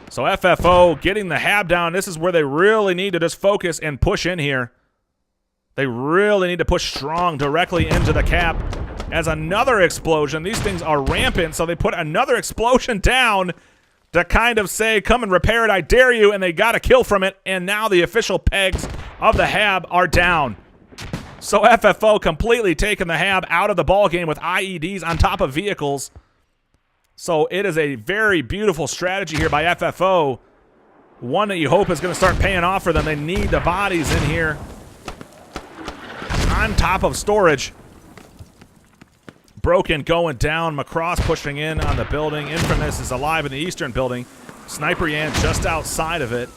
So FFO getting the Hab down. This is where they really need to just focus and push in here. They really need to push strong directly into the cap. As another explosion, these things are rampant, so they put another explosion down to kind of say, come and repair it, I dare you, and they got a kill from it, and now the official pegs of the Hab are down. So FFO completely taking the Hab out of the ball game with IEDs on top of vehicles. So it is a very beautiful strategy here by FFO. One that you hope is going to start paying off for them. They need the bodies in here on top of storage. Broken going down. Macross pushing in on the building. Infamous is alive in the eastern building. Sniper Yan just outside of it.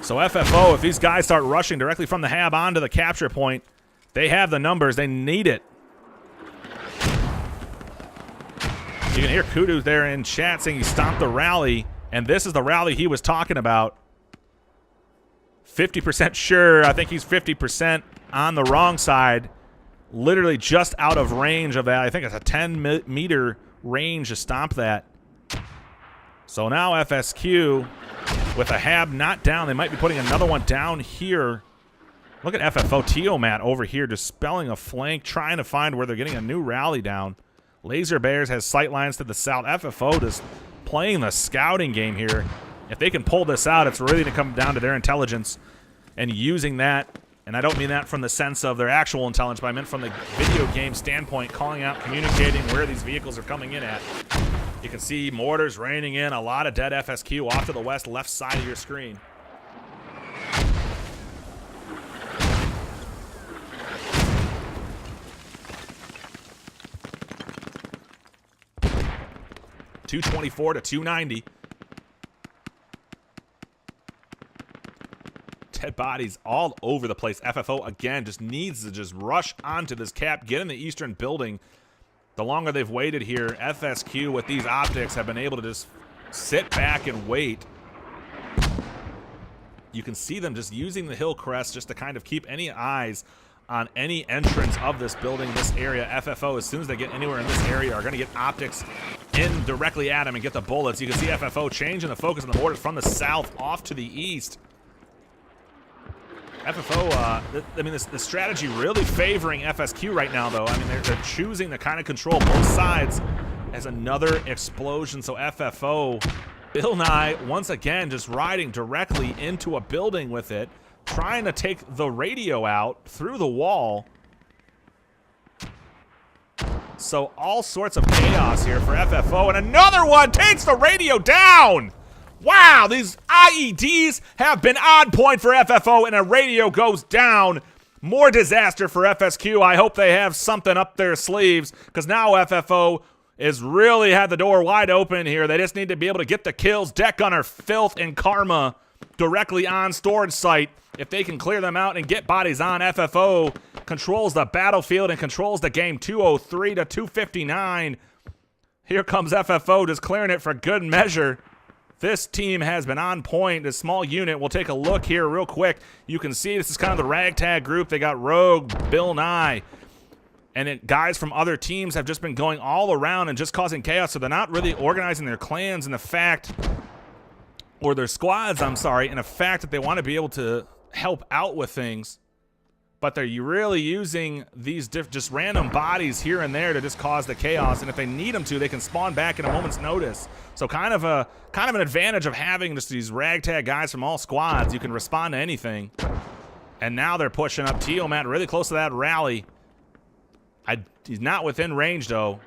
So FFO, if these guys start rushing directly from the Hab onto the capture point, they have the numbers. They need it. You can hear Kudu there in chat saying he stopped the rally, and this is the rally he was talking about. 50% sure. I think he's 50% on the wrong side. Literally just out of range of that. I think it's a 10-meter range to stomp that. So now FSQ with a Hab not down. They might be putting another one down here. Look at FFO. Tiomat over here dispelling a flank, trying to find where they're getting a new rally down. Laser Bears has sight lines to the south. FFO just playing the scouting game here. If they can pull this out, it's really going to come down to their intelligence and using that. And I don't mean that from the sense of their actual intelligence, but I meant from the video game standpoint, calling out, communicating where these vehicles are coming in at. You can see mortars raining in, a lot of dead FSQ off to the west, left side of your screen. .224 to .290. Dead bodies all over the place. FFO, again, just needs to just rush onto this cap, get in the eastern building. The longer they've waited here, FSQ with these optics have been able to just sit back and wait. You can see them just using the hill crest just to kind of keep any eyes on any entrance of this building, this area. FFO, as soon as they get anywhere in this area, are going to get optics in directly at them and get the bullets. You can see FFO changing the focus on the mortars from the south off to the east. FFO, I mean, the strategy really favoring FSQ right now, though. I mean, they're choosing to kind of control both sides as another explosion. So FFO, Bill Nye, once again, just riding directly into a building with it, trying to take the radio out through the wall. So all sorts of chaos here for FFO, and another one takes the radio down. Wow, these IEDs have been on point for FFO, and a radio goes down. More disaster for FSQ. I hope they have something up their sleeves, because now FFO is really had the door wide open here. They just need to be able to get the kills. Deck Gunner, Filth, and Karma directly on storage site. If they can clear them out and get bodies on, FFO controls the battlefield and controls the game 203 to 259. Here comes FFO just clearing it for good measure. This team has been on point. This small unit, we'll take a look here real quick. You can see this is kind of the ragtag group. They got Rogue, Bill Nye, and guys from other teams have just been going all around and just causing chaos. So they're not really organizing their clans and the fact, or their squads, I'm sorry, and the fact that they want to be able to help out with things. But they're really using these just random bodies here and there to just cause the chaos. And if they need them to, they can spawn back in a moment's notice. So kind of an advantage of having just these ragtag guys from all squads. You can respond to anything. And now they're pushing up. Tiomat really close to that rally. He's not within range, though.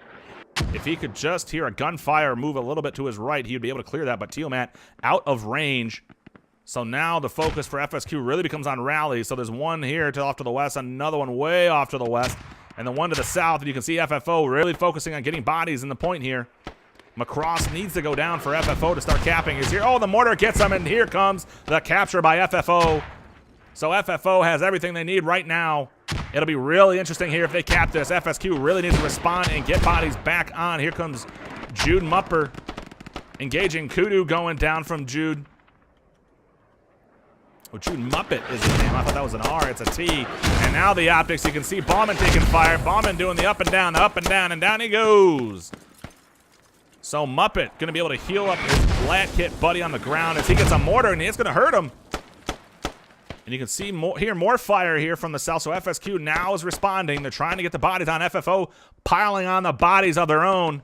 If he could just hear a gunfire move a little bit to his right, he would be able to clear that. But Tiomat out of range. So now the focus for FSQ really becomes on rally. So there's one here off to the west, another one way off to the west, and the one to the south. And you can see FFO really focusing on getting bodies in the point here. Macross needs to go down for FFO to start capping. Is here. Oh, the mortar gets him, and here comes the capture by FFO. So FFO has everything they need right now. It'll be really interesting here if they cap this. FSQ really needs to respond and get bodies back on. Here comes Jude Mupper engaging Kudu, going down from Jude. Oh, Jude Muppet is his name. I thought that was an R. It's a T. And now the optics. You can see Bauman taking fire. Bauman doing the up and down, and down he goes. So Muppet going to be able to heal up his Black Kit buddy on the ground as he gets a mortar, and it's going to hurt him. And you can see more fire here from the south. So FSQ now is responding. They're trying to get the bodies on. FFO piling on the bodies of their own.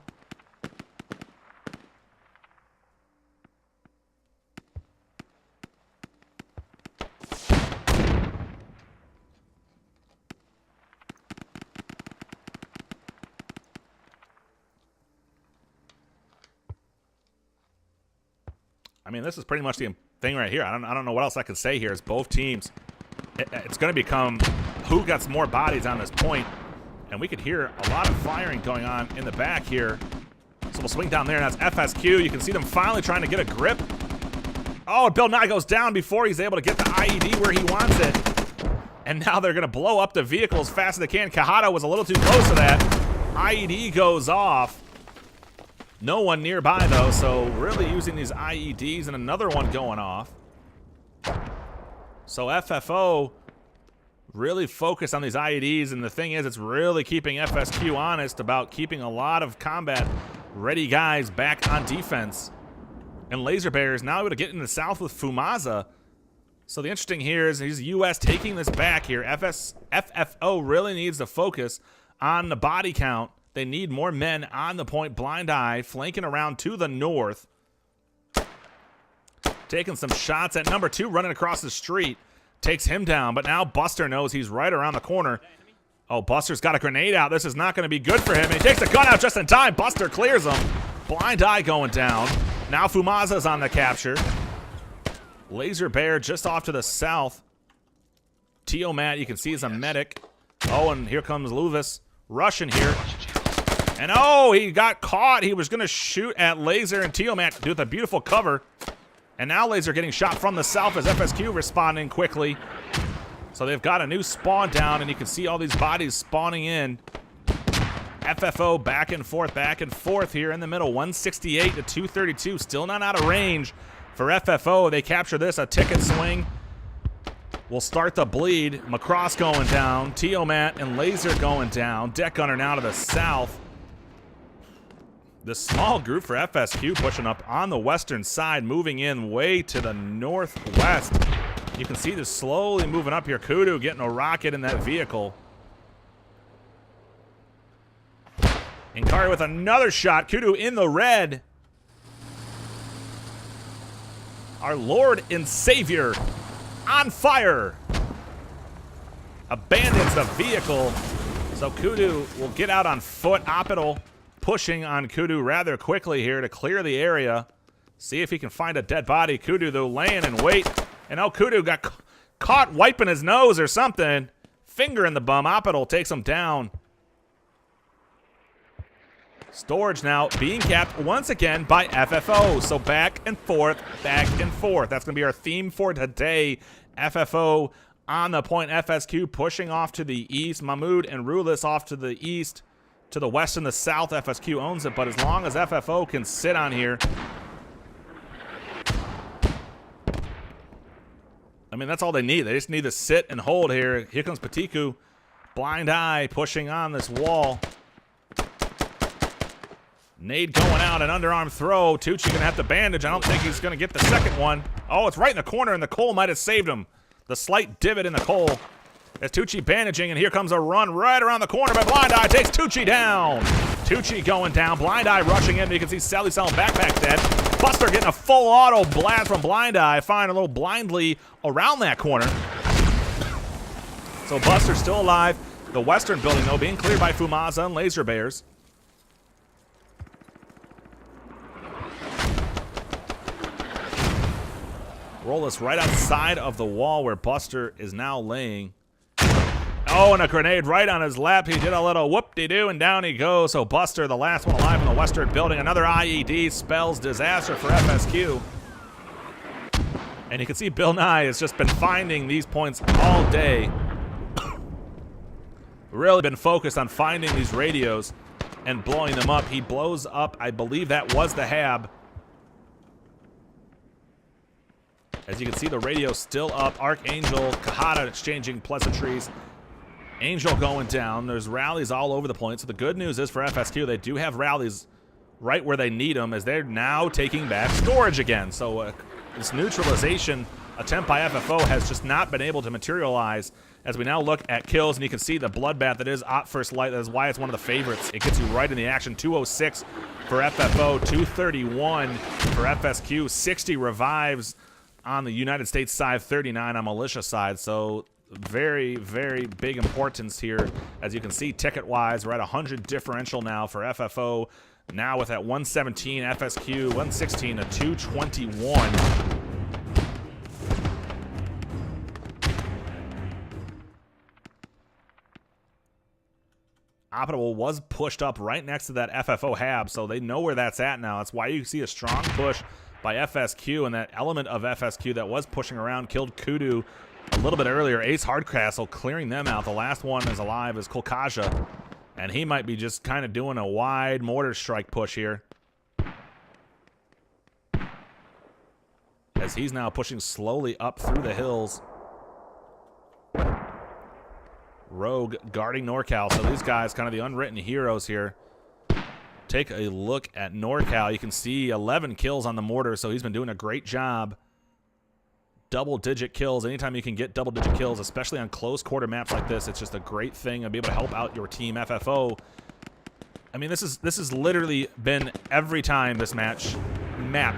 I mean, this is pretty much the thing right here. I don't know what else I can say here. It's both teams. It's going to become who gets more bodies on this point. And we could hear a lot of firing going on in the back here. So we'll swing down there, and that's FSQ. You can see them finally trying to get a grip. Oh, Bill Nye goes down before he's able to get the IED where he wants it. And now they're going to blow up the vehicle as fast as they can. Kahata was a little too close to that. IED goes off. No one nearby, though, so really using these IEDs, and another one going off. So FFO really focused on these IEDs, and the thing is, it's really keeping FSQ honest about keeping a lot of combat-ready guys back on defense. And Laser Bear is now able to get into the south with Fumaza. So the interesting here is U.S. taking this back here. FFO really needs to focus on the body count. They need more men on the point. Blind Eye flanking around to the north. Taking some shots at number 2, running across the street. Takes him down, but now Buster knows he's right around the corner. Oh, Buster's got a grenade out. This is not going to be good for him. And he takes the gun out just in time. Buster clears him. Blind Eye going down. Now Fumaza's on the capture. Laser Bear just off to the south. Tiomat, you can see, is a medic. Oh, and here comes Luvis rushing here. And oh, he got caught. He was going to shoot at Laser and Tiomat with a beautiful cover. And now Laser getting shot from the south as FSQ responding quickly. So they've got a new spawn down, and you can see all these bodies spawning in. FFO back and forth here in the middle. 168 to 232. Still not out of range for FFO. They capture this, a ticket swing. Will start the bleed. Macross going down. Tiomat and Laser going down. Deck Gunner now to the south. The small group for FSQ pushing up on the western side, moving in way to the northwest. You can see this slowly moving up here. Kudu getting a rocket in that vehicle. Inkari with another shot. Kudu in the red. Our Lord and Savior on fire. Abandons the vehicle. So Kudu will get out on foot. Opidal pushing on Kudu rather quickly here to clear the area. See if he can find a dead body. Kudu, though, laying in wait. And now Kudu got caught wiping his nose or something. Finger in the bum. Opidal takes him down. Storage now being capped once again by FFO. So back and forth, back and forth. That's going to be our theme for today. FFO on the point. FSQ pushing off to the east. Mahmoud and Rulis off to the east. To the west and the south, FSQ owns it. But as long as FFO can sit on here, I mean, that's all they need. They just need to sit and hold here. Here comes Patiku. Blind Eye pushing on this wall. Nade going out, an underarm throw. Tucci going to have to bandage. I don't think he's going to get the second one. Oh, it's right in the corner, and the Cole might have saved him. The slight divot in the Cole. As Tucci bandaging, and here comes a run right around the corner by Blind Eye. Takes Tucci down. Tucci going down. Blind Eye rushing in. You can see Sally selling backpack dead. Buster getting a full auto blast from Blind Eye. Firing a little blindly around that corner. So Buster's still alive. The western building, though, being cleared by Fumaza and Laser Bears. Roll us right outside of the wall where Buster is now laying. Oh, and a grenade right on his lap. He did a little whoop-de-doo, and down he goes. So Buster, the last one alive in the western building. Another IED spells disaster for FSQ. And you can see Bill Nye has just been finding these points all day. Really been focused on finding these radios and blowing them up. He blows up, I believe that was the hab. As you can see, the radio still up. Archangel, Kahada exchanging pleasantries. Angel going down. There's rallies all over the place. So the good news is for FSQ, they do have rallies right where they need them, as they're now taking back storage again. So this neutralization attempt by FFO has just not been able to materialize. As we now look at kills, and you can see the bloodbath that is Op First Light. That is why it's one of the favorites. It gets you right in the action. 206 for FFO, 231 for FSQ, 60 revives on the United States side, 39 on militia side. So very, very big importance here. As you can see, ticket-wise, we're at 100 differential now for FFO. Now with that 117, FSQ 116 to 221. Optimal was pushed up right next to that FFO hab, so they know where that's at now. That's why you see a strong push by FSQ, and that element of FSQ that was pushing around killed Kudu a little bit earlier. Ace Hardcastle clearing them out. The last one is alive is Kolkaja, and he might be just kind of doing a wide mortar strike push here, as he's now pushing slowly up through the hills. Rogue guarding NorCal, so these guys kind of the unwritten heroes here. Take a look at NorCal. You can see 11 kills on the mortar, so he's been doing a great job. Double-digit kills. Anytime you can get double-digit kills, especially on close-quarter maps like this, it's just a great thing to be able to help out your team. FFO, I mean, this is literally been every time this map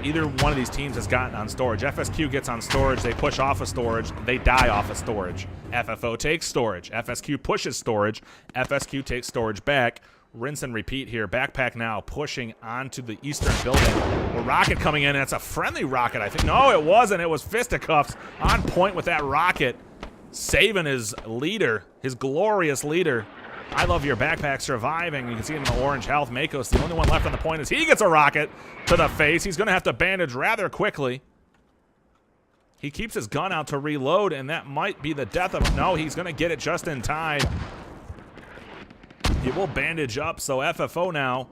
either one of these teams has gotten on storage. FSQ gets on storage, they push off of storage, they die off of storage. FFO takes storage, FSQ pushes storage, FSQ takes storage back. Rinse and repeat here. Backpack now pushing onto the eastern building. A rocket coming in, and it's a friendly rocket, I think. No, it wasn't. It was fisticuffs on point with that rocket, saving his leader, his glorious leader. I love your backpack surviving. You can see it in the orange health. Mako's the only one left on the point as he gets a rocket to the face. He's going to have to bandage rather quickly. He keeps his gun out to reload, and that might be the death of him. No, he's going to get it just in time. He will bandage up, so FFO now,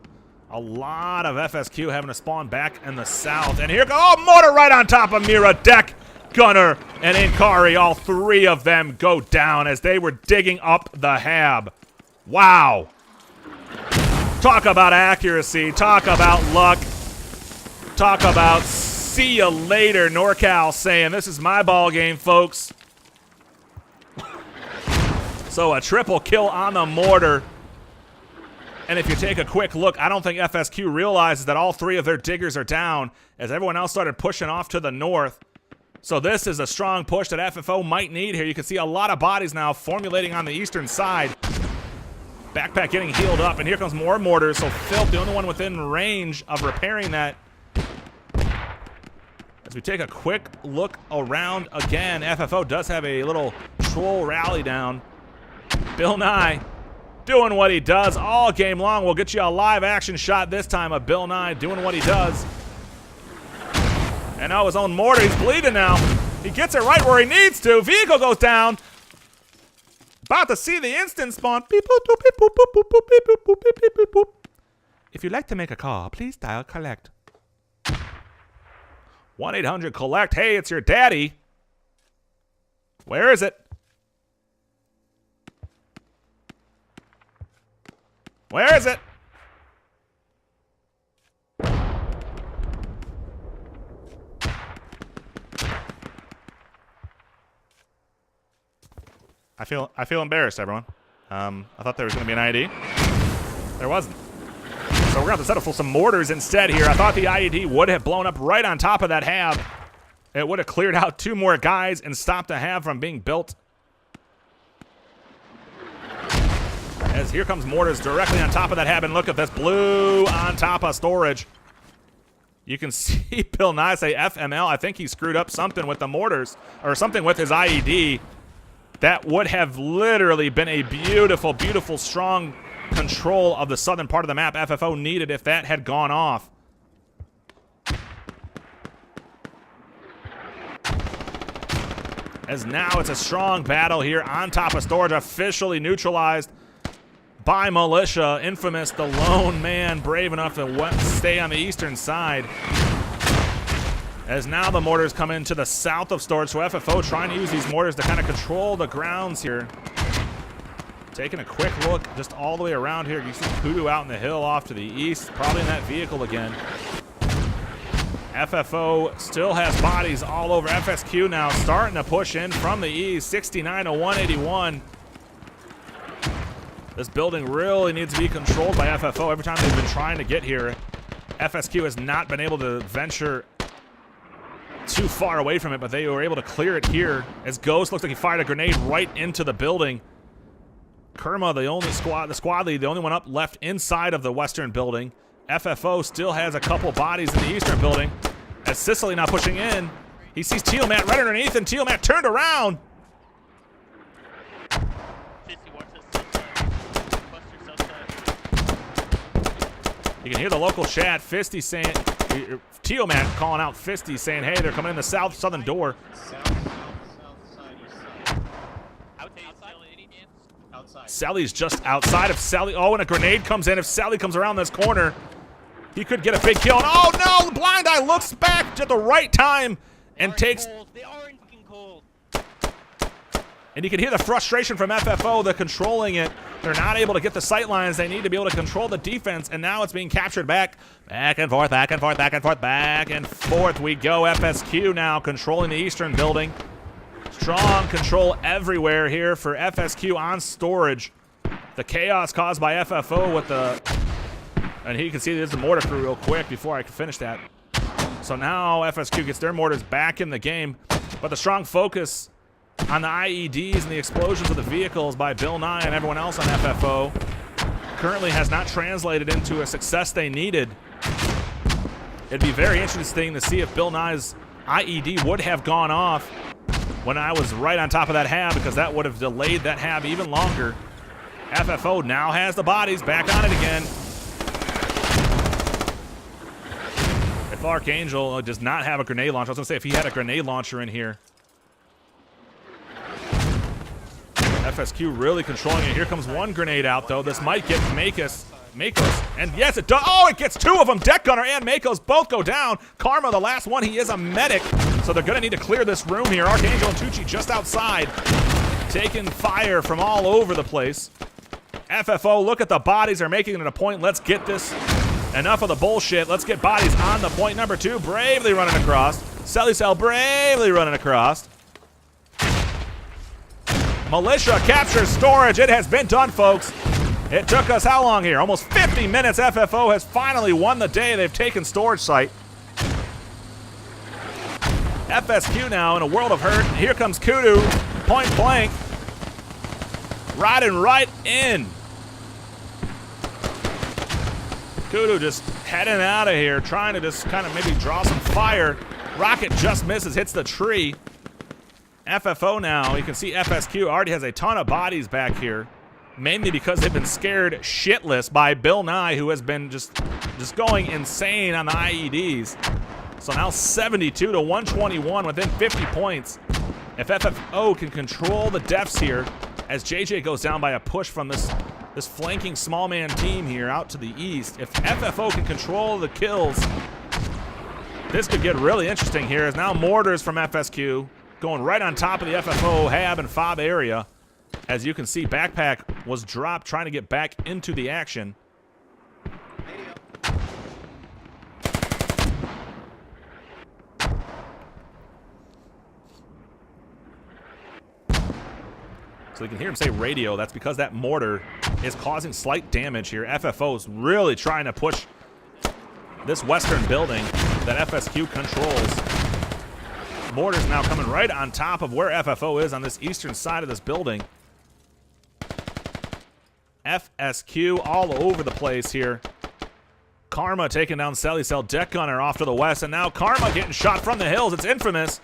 a lot of FSQ having to spawn back in the south. And here goes, oh, mortar right on top of Mira, Deck, Gunner, and Inkari. All three of them go down as they were digging up the hab. Wow. Talk about accuracy. Talk about luck. Talk about see you later. NorCal saying, this is my ball game, folks. So a triple kill on the mortar. And if you take a quick look, I don't think FSQ realizes that all three of their diggers are down as everyone else started pushing off to the north. So this is a strong push that FFO might need here. You can see a lot of bodies now formulating on the eastern side. Backpack getting healed up, and here comes more mortars. So Filth, the only one within range of repairing that. As we take a quick look around again, FFO does have a little troll rally down. Bill Nye doing what he does all game long. We'll get you a live action shot this time of Bill Nye doing what he does. And now his own mortar, he's bleeding now. He gets it right where he needs to. Vehicle goes down. About to see the instant spawn. Beep, boop, boop, beep, boop, boop, boop, boop, beep, boop, boop, beep, beep, beep, boop. If you'd like to make a call, please dial collect. 1-800-COLLECT. Hey, it's your daddy. Where is it? Where is it? I feel embarrassed, everyone. I thought there was going to be an IED. There wasn't. So we're going to have to settle for some mortars instead here. I thought the IED would have blown up right on top of that hab. It would have cleared out two more guys and stopped the hab from being built. As here comes mortars directly on top of that hab, and look at this blue on top of storage. You can see Bill Nye say FML. I think he screwed up something with the mortars, or something with his IED. That would have literally been a beautiful, beautiful, strong control of the southern part of the map FFO needed if that had gone off. As now it's a strong battle here on top of storage, officially neutralized by Militia. Infamous, the lone man brave enough to stay on the eastern side. As now the mortars come into the south of storage, so FFO trying to use these mortars to kind of control the grounds here. Taking a quick look just all the way around here. You see Kudu out in the hill off to the east, probably in that vehicle again. FFO still has bodies all over. FSQ now starting to push in from the east, 69 to 181. This building really needs to be controlled by FFO. Every time they've been trying to get here, FSQ has not been able to venture too far away from it, but they were able to clear it here as Ghost looks like he fired a grenade right into the building. Kerma, the only squad lead, the only one up left inside of the western building. FFO still has a couple bodies in the eastern building. As Sicily now pushing in, he sees Tiamat right underneath, and Tiamat turned around. You can hear the local chat, Fisty saying, Tiamat calling out Fisty saying, hey, they're coming in the southern door. Sally's just outside of Sally. Oh, and a grenade comes in. If Sally comes around this corner, he could get a big kill. And oh no, the Blind Eye looks back at the right time and takes. And you can hear the frustration from FFO. They're controlling it. They're not able to get the sight lines. They need to be able to control the defense, and now it's being captured back. Back and forth, back and forth, back and forth, back and forth we go. FSQ now controlling the eastern building. Strong control everywhere here for FSQ on storage. The chaos caused by FFO with the... And here you can see there's the mortar crew real quick before I can finish that. So now FSQ gets their mortars back in the game. But the strong focus on the IEDs and the explosions of the vehicles by Bill Nye and everyone else on FFO currently has not translated into a success they needed. It'd be very interesting to see if Bill Nye's IED would have gone off when I was right on top of that hab, because that would have delayed that hab even longer. FFO now has the bodies back on it again. If Archangel does not have a grenade launcher, I was going to say if he had a grenade launcher in here. FSQ really controlling it. Here comes one grenade out, though. This might get Makos. And yes, it does. Oh, it gets two of them. Deck Gunner and Makos both go down. Karma, the last one, he is a medic. So they're going to need to clear this room here. Archangel and Tucci just outside, taking fire from all over the place. FFO, look at the bodies. They're making it a point. Let's get this. Enough of the bullshit. Let's get bodies on the point. Number 2, bravely running across. Celly bravely running across. Militia captures storage. It has been done, folks. It took us how long here? Almost 50 minutes. FFO has finally won the day. They've taken storage site. FSQ now in a world of hurt. Here comes Kudu, point blank. Riding right in. Kudu just heading out of here, trying to just kind of maybe draw some fire. Rocket just misses, hits the tree. FFO now, you can see FSQ already has a ton of bodies back here, mainly because they've been scared shitless by Bill Nye, who has been just going insane on the IEDs. So now 72 to 121 within 50 points. If FFO can control the deaths here, as JJ goes down by a push from this flanking small man team here out to the east, if FFO can control the kills, this could get really interesting here. As now mortars from FSQ going right on top of the FFO hab and fob area. As you can see, Backpack was dropped trying to get back into the action. So you can hear him say radio. That's because that mortar is causing slight damage here. FFO's really trying to push this western building that FSQ controls. Mortar's now coming right on top of where FFO is on this eastern side of this building. FSQ all over the place here. Karma taking down Celly Deck Gunner off to the west, and now Karma getting shot from the hills. It's Infamous.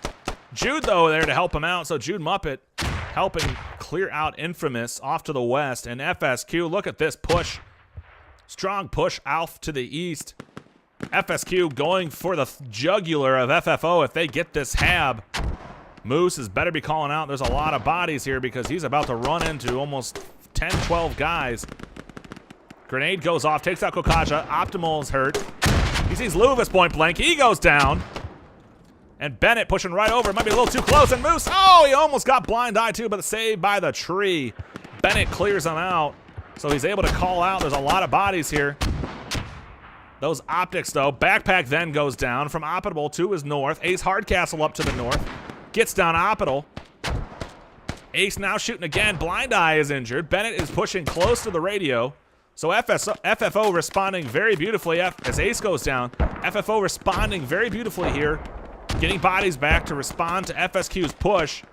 Jude, though, there to help him out, so Jude Muppet helping clear out Infamous off to the west. And FSQ, look at this push. Strong push off to the east. FSQ going for the jugular of FFO if they get this hab. Moose is better be calling out. There's a lot of bodies here because he's about to run into almost 10, 12 guys. Grenade goes off, takes out Kokaja. Optimal is hurt. He sees Luvis point blank. He goes down. And Bennett pushing right over. It might be a little too close. And Moose, oh, he almost got blind eye too, but saved by the tree. Bennett clears him out. So he's able to call out. There's a lot of bodies here. Those optics, though. Backpack then goes down from Optimal to his north. Ace Hardcastle up to the north. Gets down Optimal. Ace now shooting again. Blind Eye is injured. Bennett is pushing close to the radio. So FFO responding very beautifully as Ace goes down. FFO responding very beautifully here. Getting bodies back to respond to FSQ's push.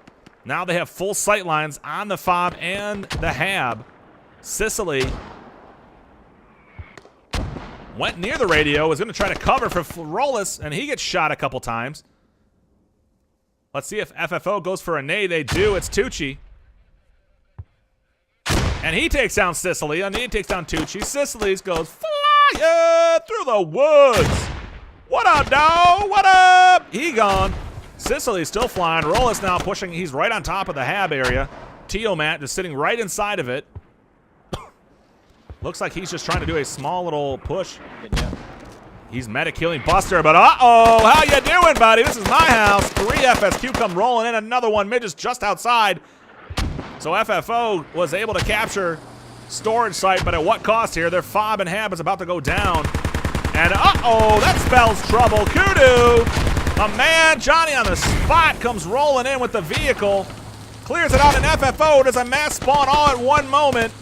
Now they have full sight lines on the FOB and the HAB. Sicily went near the radio, was going to try to cover for Rollis, and he gets shot a couple times. Let's see if FFO goes for a nade. They do. It's Tucci. And he takes down Sicily, and he takes down Tucci. Sicily goes flying through the woods. What up, dog? What up? He gone. Sicily's still flying. Rollis now pushing. He's right on top of the HAB area. Tiomat just sitting right inside of it. Looks like he's just trying to do a small little push. He's meta-killing Buster, but uh-oh, how you doing, buddy? This is my house. 3 FSQ come rolling in. Another one Midges just outside. So FFO was able to capture storage site, but at what cost here? Their FOB and HAB is about to go down. And uh-oh, that spells trouble. Kudu, my man, Johnny on the spot, comes rolling in with the vehicle. Clears it out, and FFO does a mass spawn all at one moment.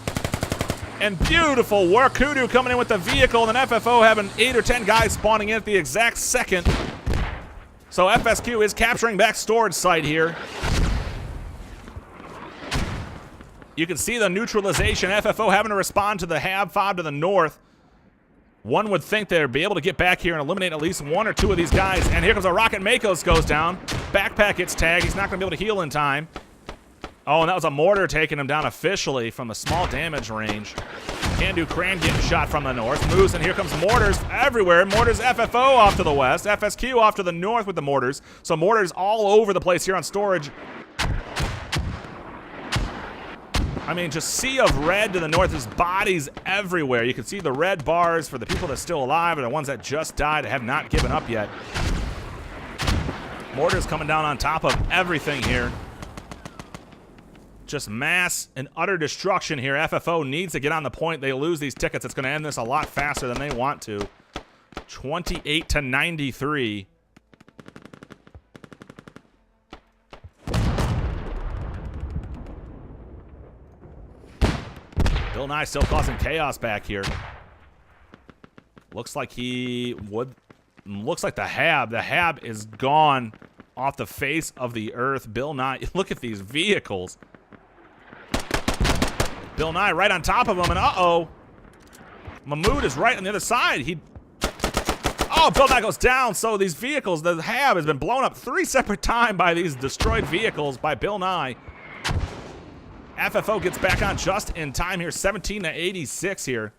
And beautiful work. Kudu coming in with the vehicle, and then FFO having 8 or 10 guys spawning in at the exact second. So FSQ is capturing back storage site here. You can see the neutralization. FFO having to respond to the HAB FOB to the north. One would think they'd be able to get back here and eliminate at least 1 or 2 of these guys. And here comes a rocket. Makos goes down. Backpack gets tagged. He's not going to be able to heal in time. Oh, and that was a mortar taking him down officially from a small damage range. Can do Cran getting shot from the north. Moves, and here comes mortars everywhere. Mortars FFO off to the west. FSQ off to the north with the mortars. So mortars all over the place here on storage. I mean, just sea of red to the north. There's bodies everywhere. You can see the red bars for the people that's still alive and the ones that just died and have not given up yet. Mortars coming down on top of everything here. Just mass and utter destruction here. FFO needs to get on the point. They lose these tickets. It's going to end this a lot faster than they want to. 28-93. Bill Nye still causing chaos back here. Looks like he would. Looks like the HAB is gone off the face of the earth. Bill Nye, look at these vehicles. Bill Nye right on top of him, and uh-oh. Mahmood is right on the other side. Oh, Bill Nye goes down, so these vehicles, the HAB has been blown up 3 separate times by these destroyed vehicles by Bill Nye. FFO gets back on just in time here, 17-86 here.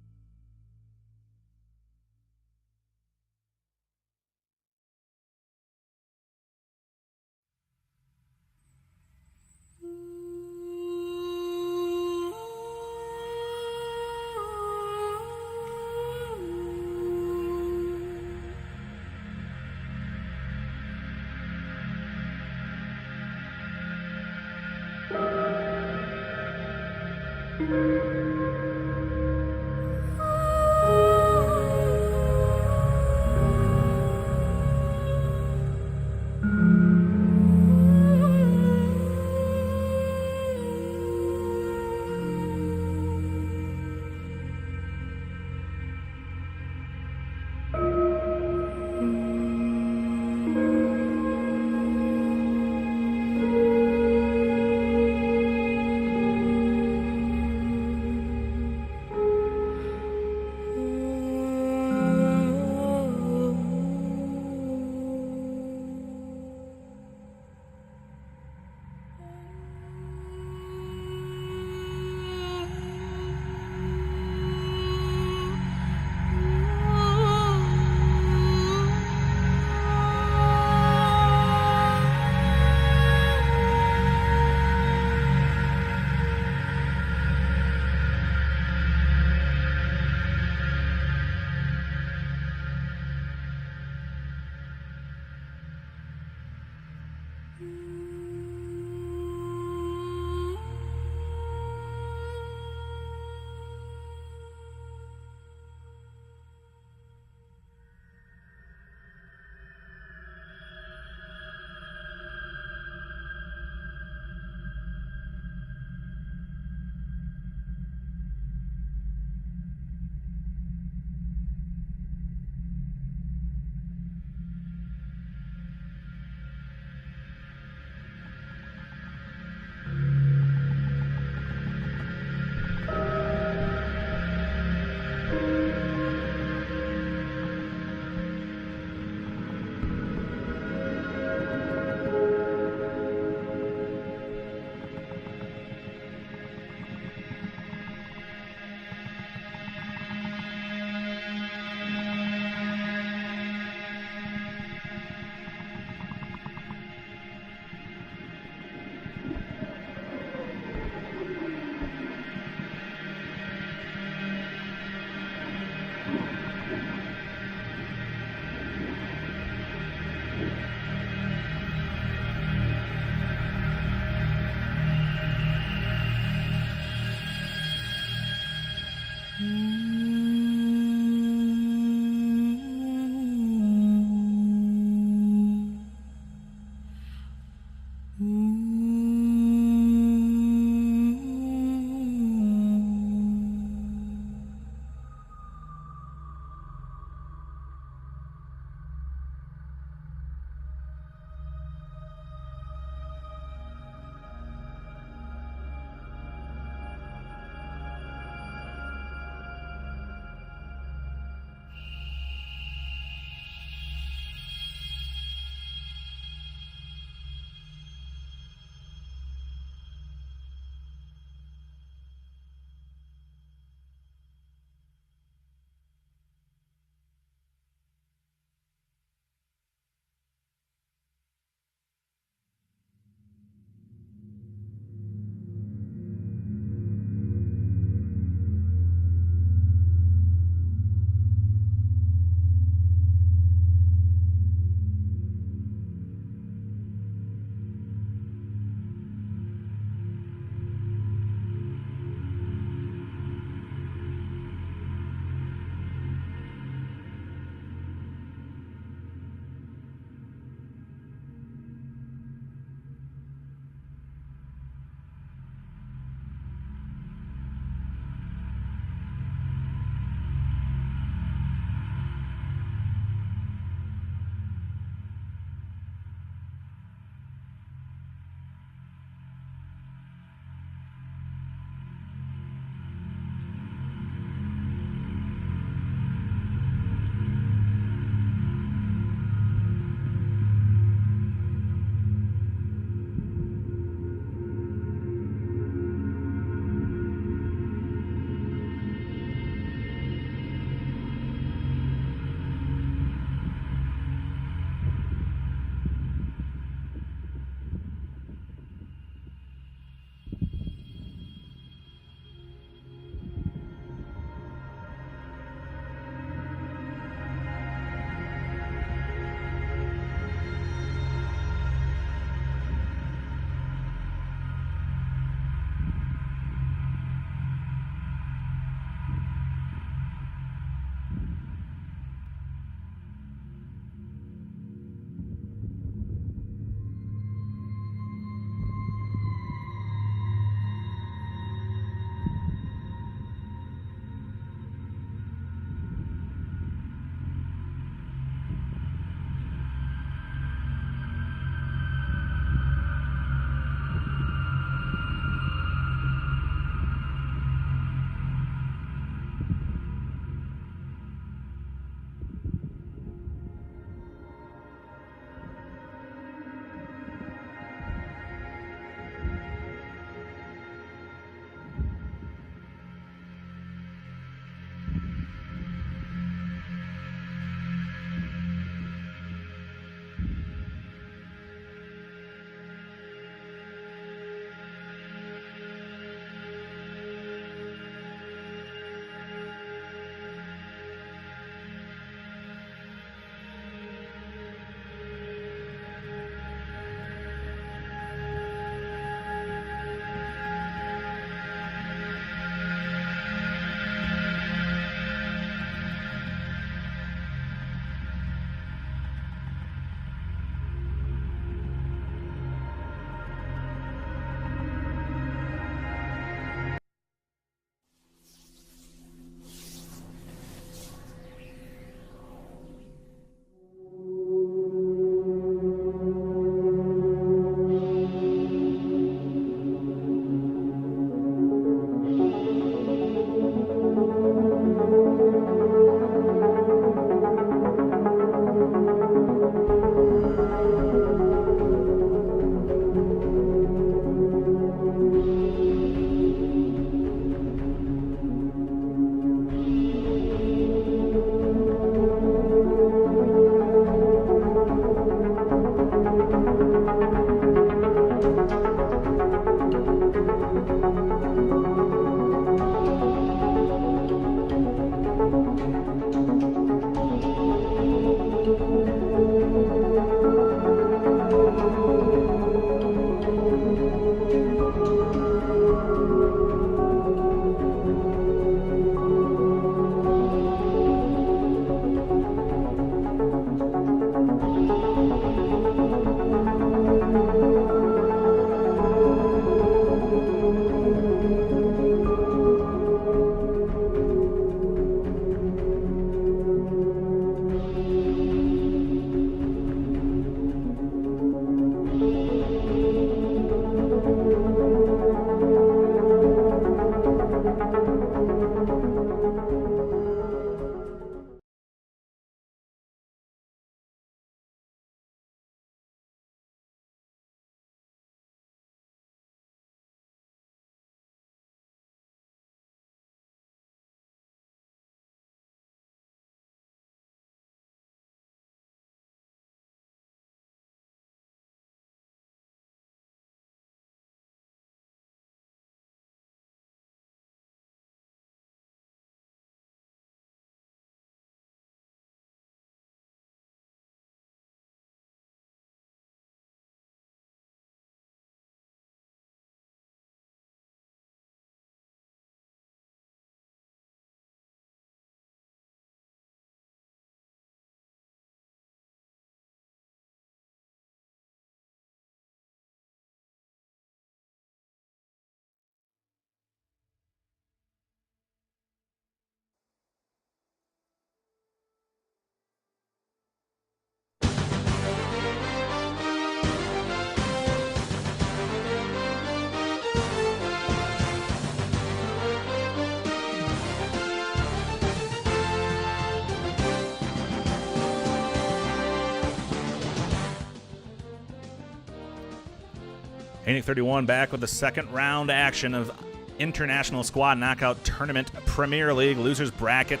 Haney31 back with the second round action of International Squad Knockout Tournament Premier League Losers Bracket.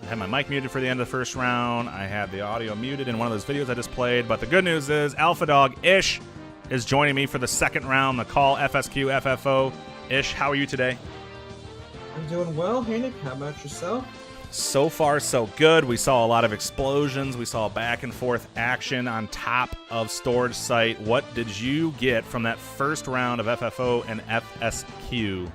I had my mic muted for the end of the first round. I had the audio muted in one of those videos I just played. But the good news is Alpha Dog Ish is joining me for the second round, the Call FSQ FFO. Ish, how are you today? I'm doing well, Haney. How about yourself? So far, so good. We saw a lot of explosions. We saw back and forth action on top of Storage Site. What did you get from that first round of FFO and FSQ?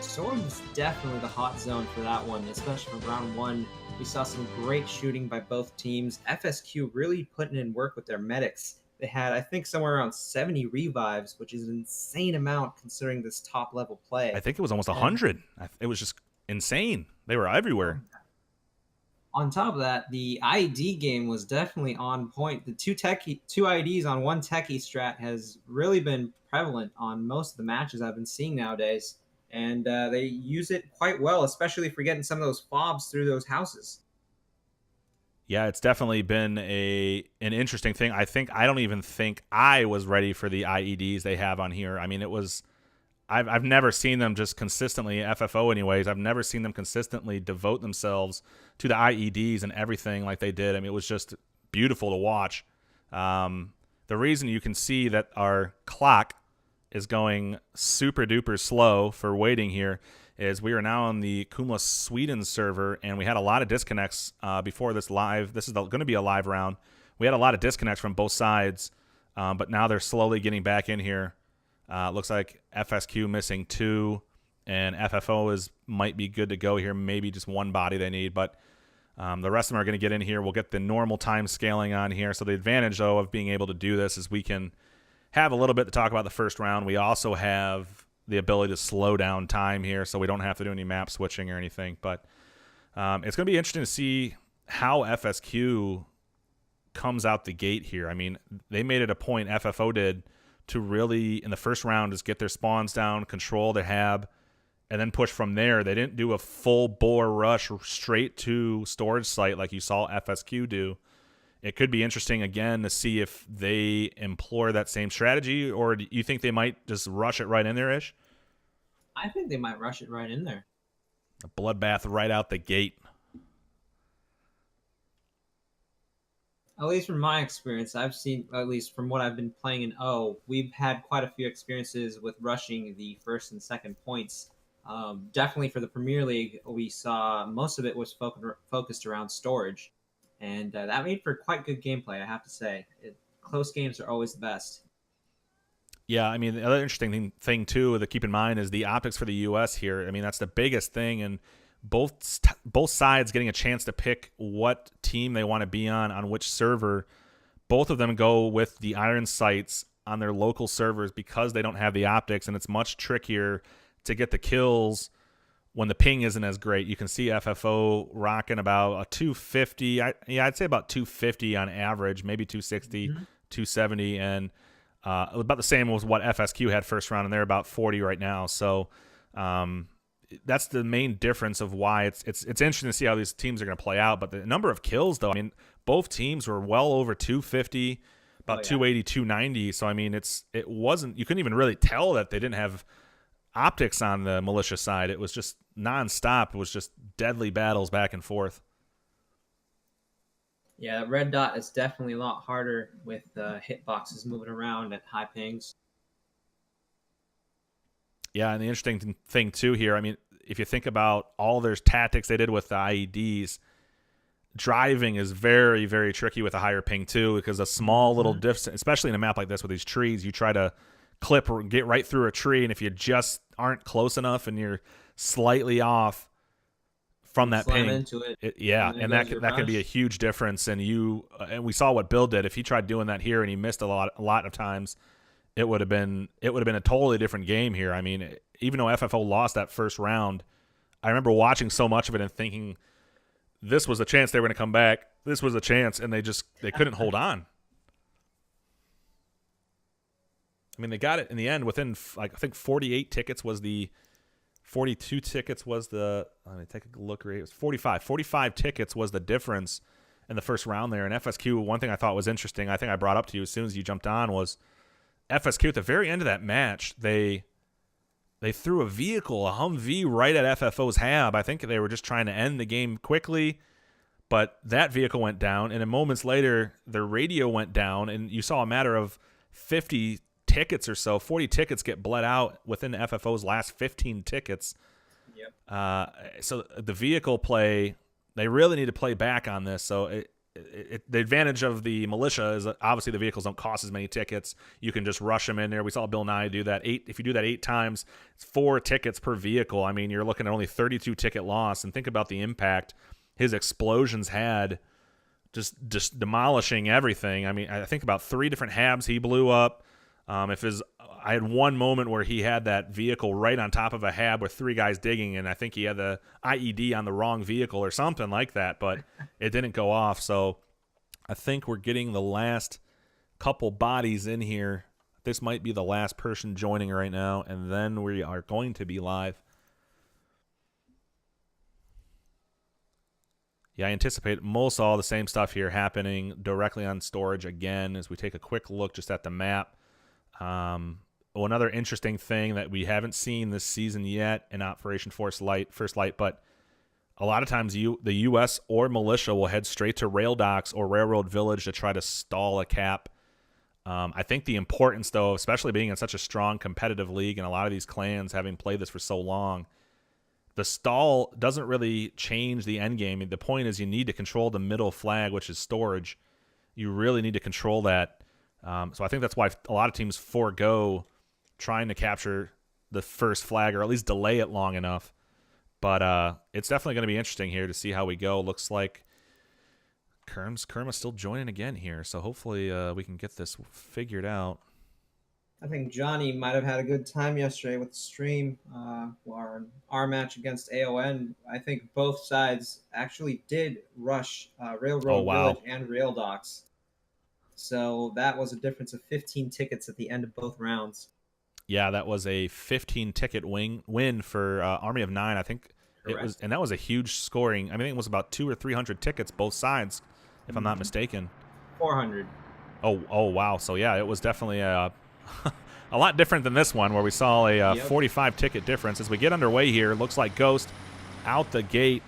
Storage was definitely the hot zone for that one, especially from round one. We saw some great shooting by both teams. FSQ really putting in work with their medics. They had, I think, somewhere around 70 revives, which is an insane amount considering this top-level play. I think it was almost 100. It was just insane. They were everywhere. On top of that, the ID game was definitely on point. The two IDs on one techie strat has really been prevalent on most of the matches I've been seeing nowadays. And they use it quite well, especially for getting some of those fobs through those houses. Yeah, it's definitely been an interesting thing. I don't even think I was ready for the IEDs they have on here. I mean, it was... I've never seen them just consistently, FFO anyways, I've never seen them consistently devote themselves to the IEDs and everything like they did. I mean, it was just beautiful to watch. The reason you can see that our clock is going super duper slow for waiting here is we are now on the Kumla Sweden server, and we had a lot of disconnects before this live. This is going to be a live round. We had a lot of disconnects from both sides, but now they're slowly getting back in here. Looks like FSQ missing 2, and FFO might be good to go here. Maybe just one body they need, but the rest of them are going to get in here. We'll get the normal time scaling on here. So the advantage, though, of being able to do this is we can have a little bit to talk about the first round. We also have the ability to slow down time here, so we don't have to do any map switching or anything. But it's going to be interesting to see how FSQ comes out the gate here. I mean, they made it a point, FFO did, to really, in the first round, just get their spawns down, control the hab, and then push from there. They didn't do a full bore rush straight to Storage Site like you saw FSQ do. It could be interesting, again, to see if they employ that same strategy, or do you think they might just rush it right in there, Ish? I think they might rush it right in there. A bloodbath right out the gate. At least from my experience, I've seen, at least from what I've been playing in O, we've had quite a few experiences with rushing the first and second points. Definitely for the Premier League, we saw most of it was focused around storage. And that made for quite good gameplay, I have to say. Close games are always the best. Yeah, I mean, the other interesting thing, too, to keep in mind is the optics for the U.S. here. I mean, that's the biggest thing, and both sides getting a chance to pick what team they want to be on which server. Both of them go with the iron sights on their local servers because they don't have the optics, and it's much trickier to get the kills when the ping isn't as great. You can see FFO rocking about a 250. I'd say about 250 on average, maybe 260, 270, and about the same as what FSQ had first round, and they're about 40 right now. So that's the main difference of why it's interesting to see how these teams are going to play out. But the number of kills, though, I mean, both teams were well over 250, about 280, 290. So I mean, it wasn't, you couldn't even really tell that they didn't have optics on the militia side. It was just nonstop. It was just deadly battles back and forth. Yeah, that red dot is definitely a lot harder with hitboxes moving around at high pings. Yeah, and the interesting thing, too, here, I mean, if you think about all their tactics they did with the IEDs, driving is very, very tricky with a higher ping, too, because a small little distance, especially in a map like this with these trees, you try to clip or get right through a tree, and if you just aren't close enough and you're slightly off from that ping, into it, and that can be a huge difference. And we saw what Bill did. If he tried doing that here and he missed a lot of times, it would have been a totally different game here. I mean, even though FFO lost that first round, I remember watching so much of it and thinking this was a chance they were going to come back. This was a chance, and they couldn't hold on. I mean, they got it in the end within, like, I think 48 tickets was the 42 tickets was the, let me take a look. It was 45 tickets was the difference in the first round there. And FSQ, one thing I thought was interesting, I think I brought up to you as soon as you jumped on, was FSQ at the very end of that match, they threw a vehicle, a Humvee, right at FFO's hab. I think they were just trying to end the game quickly, but that vehicle went down, and then moments later, their radio went down, and you saw a matter of 50 tickets or so, 40 tickets get bled out within FFO's last 15 tickets. Yep. So the vehicle play, they really need to play back on this. So the advantage of the militia is that obviously the vehicles don't cost as many tickets. You can just rush them in there. We saw Bill Nye do that. If you do that 8 times, it's 4 tickets per vehicle. I mean, you're looking at only 32 ticket loss, and think about the impact his explosions had, just demolishing everything. I mean, I think about 3 different habs he blew up. I had one moment where he had that vehicle right on top of a hab with 3 guys digging, and I think he had the IED on the wrong vehicle or something like that, but it didn't go off. So I think we're getting the last couple bodies in here. This might be the last person joining right now, and then we are going to be live. Yeah, I anticipate most all the same stuff here happening directly on storage again as we take a quick look just at the map. Another interesting thing that we haven't seen this season yet in Operation First Light, but a lot of times the U.S. or militia will head straight to rail docks or railroad village to try to stall a cap. I think the importance, though, especially being in such a strong competitive league and a lot of these clans having played this for so long, the stall doesn't really change the end game. The point is you need to control the middle flag, which is storage. You really need to control that. So I think that's why a lot of teams forego trying to capture the first flag or at least delay it long enough. But it's definitely going to be interesting here to see how we go. Looks like Kerma's still joining again here, so hopefully we can get this figured out. I think Johnny might have had a good time yesterday with the stream. Our match against AON, I think both sides actually did rush Railroad Village and Rail Docks. So that was a difference of 15 tickets at the end of both rounds. Yeah, that was a 15-ticket win for Army of 9. I think it was, and that was a huge scoring. I mean, it was about 200 or 300 tickets both sides, if I'm not mistaken. 400. Oh, wow. So yeah, it was definitely a lot different than this one, where we saw a 45-ticket difference. As we get underway here, it looks like Ghost out the gate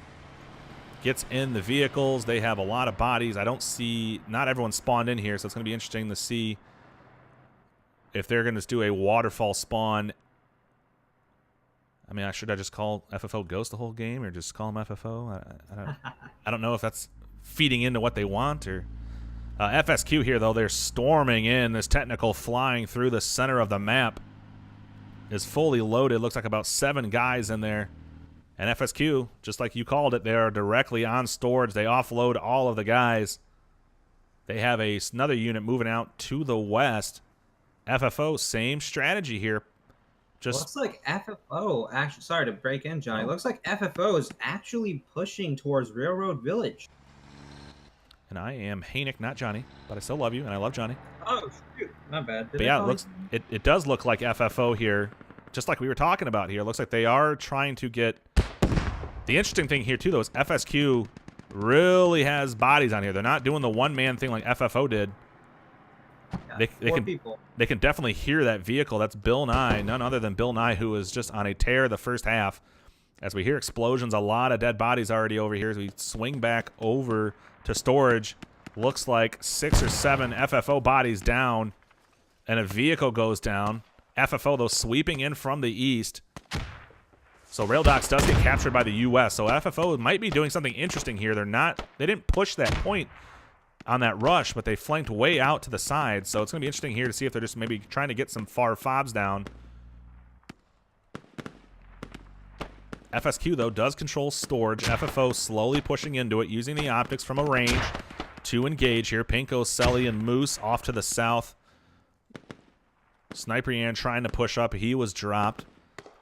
gets in the vehicles. They have a lot of bodies. I don't see, not everyone spawned in here, so it's going to be interesting to see if they're going to do a waterfall spawn. I mean, should I just call FFO Ghost the whole game, or just call him FFO? I don't know if that's feeding into what they want, or FSQ here, though, they're storming in. This technical flying through the center of the map is fully loaded. Looks like about 7 guys in there. And FSQ, just like you called it, they are directly on storage. They offload all of the guys. They have another unit moving out to the west. FFO, same strategy here. Looks like FFO, actually, sorry to break in, Johnny. Looks like FFO is actually pushing towards Railroad Village. And I am Haynick, not Johnny, but I still love you, and I love Johnny. Oh, shoot. Not bad. But yeah, it does look like FFO here, just like we were talking about here. It looks like they are trying to get... The interesting thing here, too, though, is FSQ really has bodies on here. They're not doing the one-man thing like FFO did. Yeah, they can definitely hear that vehicle. That's Bill Nye, none other than Bill Nye, who was just on a tear the first half. As we hear explosions, a lot of dead bodies already over here. As we swing back over to storage, looks like 6 or 7 FFO bodies down, and a vehicle goes down. FFO, though, sweeping in from the east. So Rail Docks does get captured by the U.S. So FFO might be doing something interesting here. They didn't push that point on that rush, but they flanked way out to the side. So it's going to be interesting here to see if they're just maybe trying to get some far fobs down. FSQ, though, does control storage. FFO slowly pushing into it, using the optics from a range to engage here. Pinko, Selly, and Moose off to the south. Sniper Yan trying to push up. He was dropped.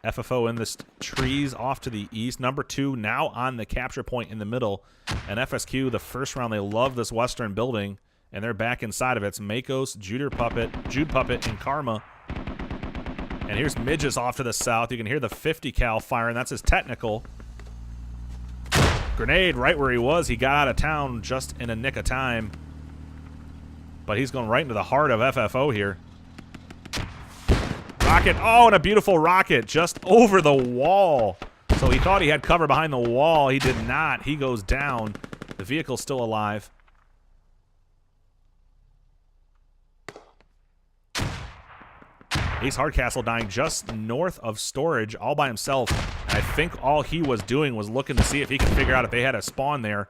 FFO in the trees off to the east. Number 2 now on the capture point in the middle. And FSQ, the first round, they love this western building, and they're back inside of it. It's Makos, Jude Puppet, and Karma. And here's Midges off to the south. You can hear the 50 cal firing. That's his technical. Grenade right where he was. He got out of town just in a nick of time. But he's going right into the heart of FFO here. rocket. Oh, and a beautiful rocket just over the wall. So he thought he had cover behind the wall. He did not. He goes down. The vehicle's still alive. Ace Hardcastle dying just north of storage all by himself. And I think all he was doing was looking to see if he could figure out if they had a spawn there.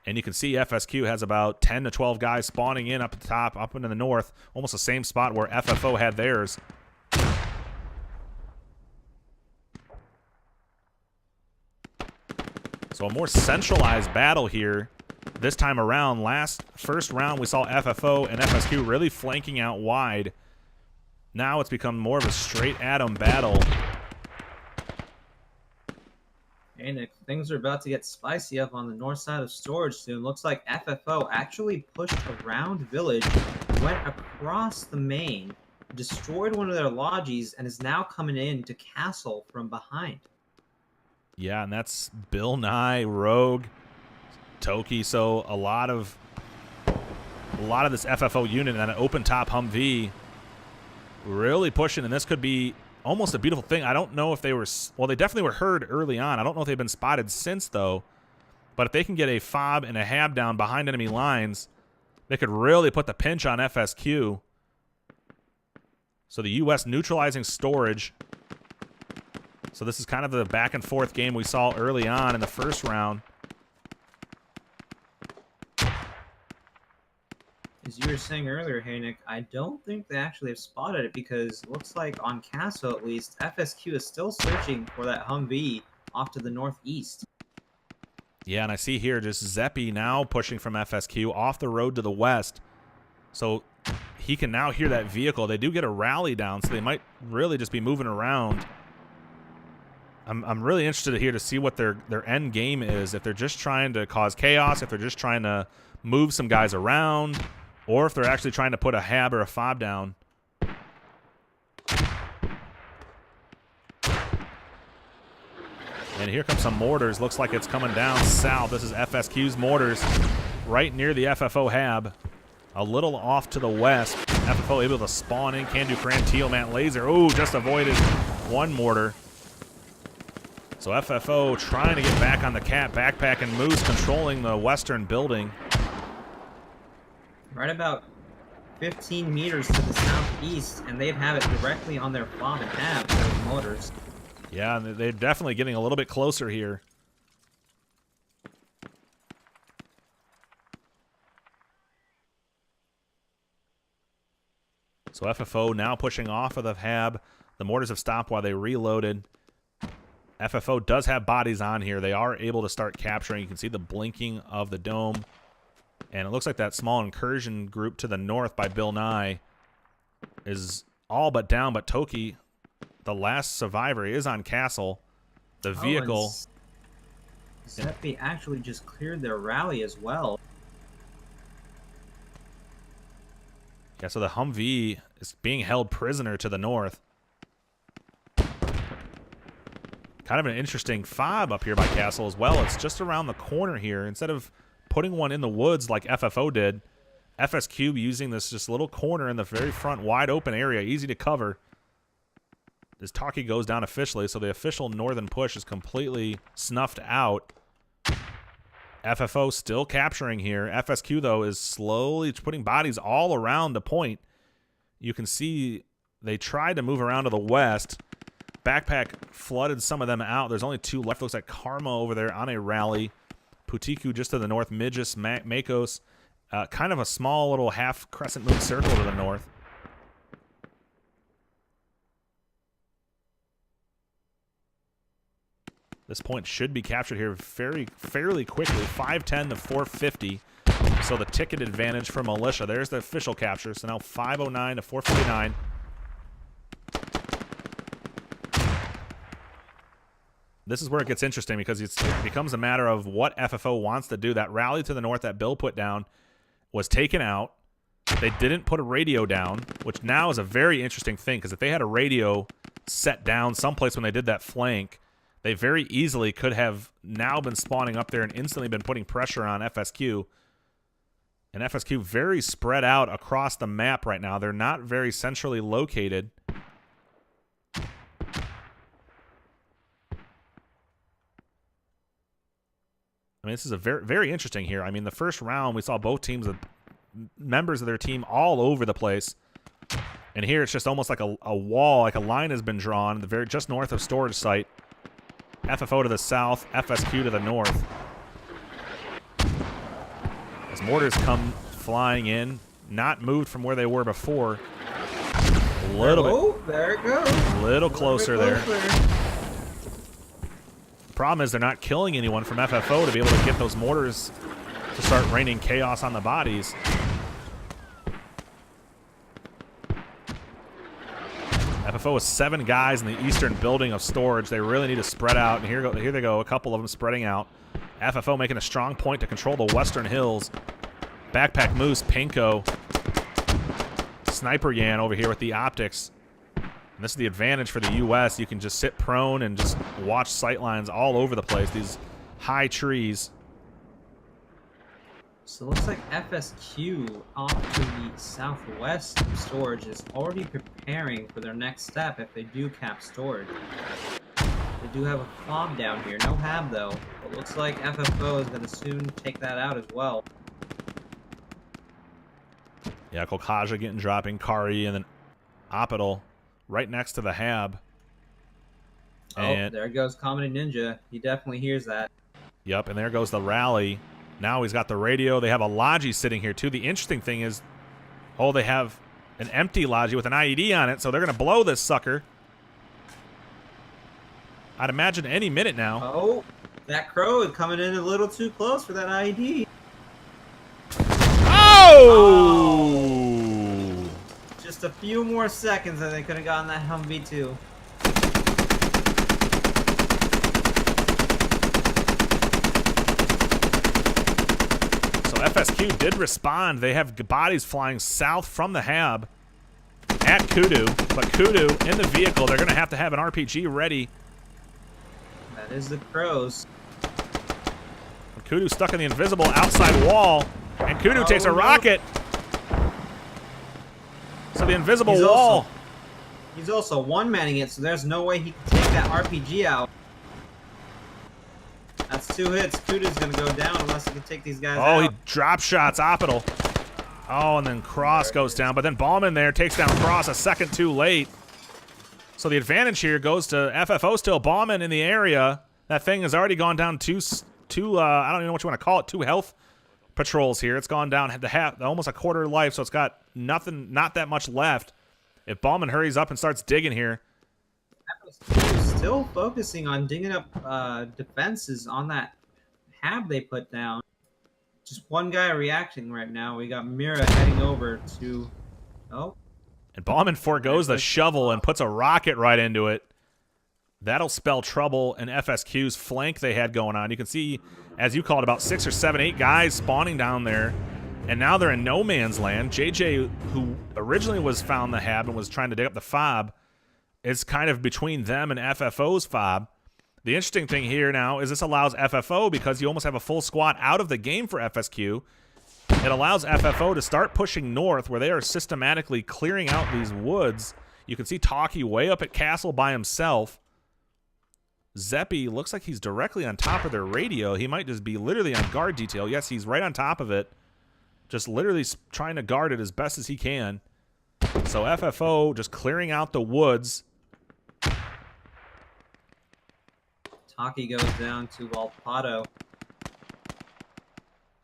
And you can see FSQ has about 10 to 12 guys spawning in up at the top, up into the north. Almost the same spot where FFO had theirs. So a more centralized battle here this time around. First round we saw FFO and FSQ really flanking out wide. Now it's become more of a straight Atom battle. Hey Nick, things are about to get spicy up on the north side of storage soon. Looks like FFO actually pushed around village, went across the main, destroyed one of their lodges, and is now coming in to castle from behind. Yeah, and that's Bill Nye, Rogue, Toki. So a lot of this FFO unit and an open top Humvee really pushing, and this could be almost a beautiful thing. I don't know if they were, well, they definitely were heard early on. I don't know if they've been spotted since, though. But if they can get a FOB and a HAB down behind enemy lines, they could really put the pinch on FSQ. So the U.S. neutralizing storage. So this is kind of the back and forth game we saw early on in the first round. As you were saying earlier, hey Nick, I don't think they actually have spotted it because it looks like on Castle at least, FSQ is still searching for that Humvee off to the northeast. Yeah, and I see here just Zeppy now pushing from FSQ off the road to the west. So he can now hear that vehicle. They do get a rally down, so they might really just be moving around. I'm really interested here to see what their end game is. If they're just trying to cause chaos, if they're just trying to move some guys around, or if they're actually trying to put a HAB or a FOB down. And here comes some mortars. Looks like it's coming down south. This is FSQ's mortars right near the FFO HAB. A little off to the west. FFO able to spawn in. Can do Cran Teomat laser. Oh, just avoided one mortar. So FFO trying to get back on the cat backpack, and Moose controlling the western building. Right about 15 meters to the southeast, and they'd have it directly on their FOB and HAB, those motors. Yeah, and they're definitely getting a little bit closer here. So FFO now pushing off of the HAB. The mortars have stopped while they reloaded. FFO does have bodies on here. They are able to start capturing. You can see the blinking of the dome. And it looks like that small incursion group to the north by Bill Nye is all but down. But Toki, the last survivor, is on Castle. The vehicle. Zeppy actually just cleared their rally as well. Yeah, so the Humvee is being held prisoner to the north. Kind of an interesting FOB up here by Castle as well. It's just around the corner here. Instead of putting one in the woods like FFO did, FSQ using this just little corner in the very front, wide open area, easy to cover. As Taki goes down officially, so the official northern push is completely snuffed out. FFO still capturing here. FSQ, though, is slowly putting bodies all around the point. You can see they tried to move around to the west. Backpack flooded some of them out. There's only two left. Looks like Karma over there on a rally. Putiku just to the north. Midgis, Makos. Kind of a small little half crescent moon circle to the north. This point should be captured here fairly quickly. 510 to 450. So the ticket advantage for Militia. There's the official capture. So now 509 to 459. This is where it gets interesting because it becomes a matter of what FFO wants to do. That rally to the north that Bill put down was taken out. They didn't put a radio down, which now is a very interesting thing because if they had a radio set down someplace when they did that flank, they very easily could have now been spawning up there and instantly been putting pressure on FSQ. And FSQ very spread out across the map right now. They're not very centrally located. mean, this is a very interesting here. I mean, the first round, we saw both teams, members of their team all over the place. And here it's just almost like a wall, like a line has been drawn, just north of storage site. FFO to the south, FSQ to the north. As mortars come flying in, not moved from where they were before. A little bit. There it goes. A little closer there. Problem is they're not killing anyone from FFO to be able to get those mortars to start raining chaos on the bodies. FFO with 7 guys in the eastern building of storage. They really need to spread out, and here they go, a couple of them spreading out. FFO making a strong point to control the western hills. Backpack Moose, Pinko, Sniper Yan over here with the optics. And this is the advantage for the U.S. You can just sit prone and just watch sight lines all over the place, these high trees. So it looks like FSQ off to the southwest of storage is already preparing for their next step if they do cap storage. They do have a fob down here, no hab though. It looks like FFO is going to soon take that out as well. Yeah, Kolkaja getting dropping, Kari, and then Opidal right next to the hab. And there goes Comedy Ninja. He definitely hears that. Yep, and there goes the rally. Now he's got the radio. They have a Logi sitting here, too. The interesting thing is, they have an empty Logi with an IED on it, so they're going to blow this sucker. I'd imagine any minute now. Oh, that crow is coming in a little too close for that IED. Oh! Just a few more seconds and they could have gotten that Humvee, too. FSQ did respond. They have bodies flying south from the hab at Kudu, but Kudu in the vehicle. They're going to have an RPG ready. That is the crows. Kudu stuck in the invisible outside wall, and Kudu takes a rocket. So the invisible wall. He's also one-manning it, so there's no way he can take that RPG out. That's 2 hits. Kudu's going to go down unless he can take these guys out. Oh, he drop shots Opidal. Oh, and then Cross goes down. But then Ballman there takes down Cross a second too late. So the advantage here goes to FFO still. Ballman in the area. That thing has already gone down two I don't even know what you want to call it, 2 health patrols here. It's gone down to almost a quarter life, so it's got not that much left. If Ballman hurries up and starts digging here. Still focusing on digging up defenses on that hab they put down. Just one guy reacting right now. We got Mira heading over to... Oh. And Ballman forgoes the shovel and puts a rocket right into it. That'll spell trouble in FSQ's flank they had going on. You can see, as you called, about 6 or 7, 8 guys spawning down there. And now they're in no man's land. JJ, who originally was found the hab and was trying to dig up the fob, is kind of between them and FFO's fob. The interesting thing here now is this allows FFO, because you almost have a full squad out of the game for FSQ, it allows FFO to start pushing north where they are systematically clearing out these woods. You can see Taki way up at Castle by himself. Zeppi looks like he's directly on top of their radio. He might just be literally on guard detail. Yes, he's right on top of it. Just literally trying to guard it as best as he can. So FFO just clearing out the woods. Taki goes down to Walpato.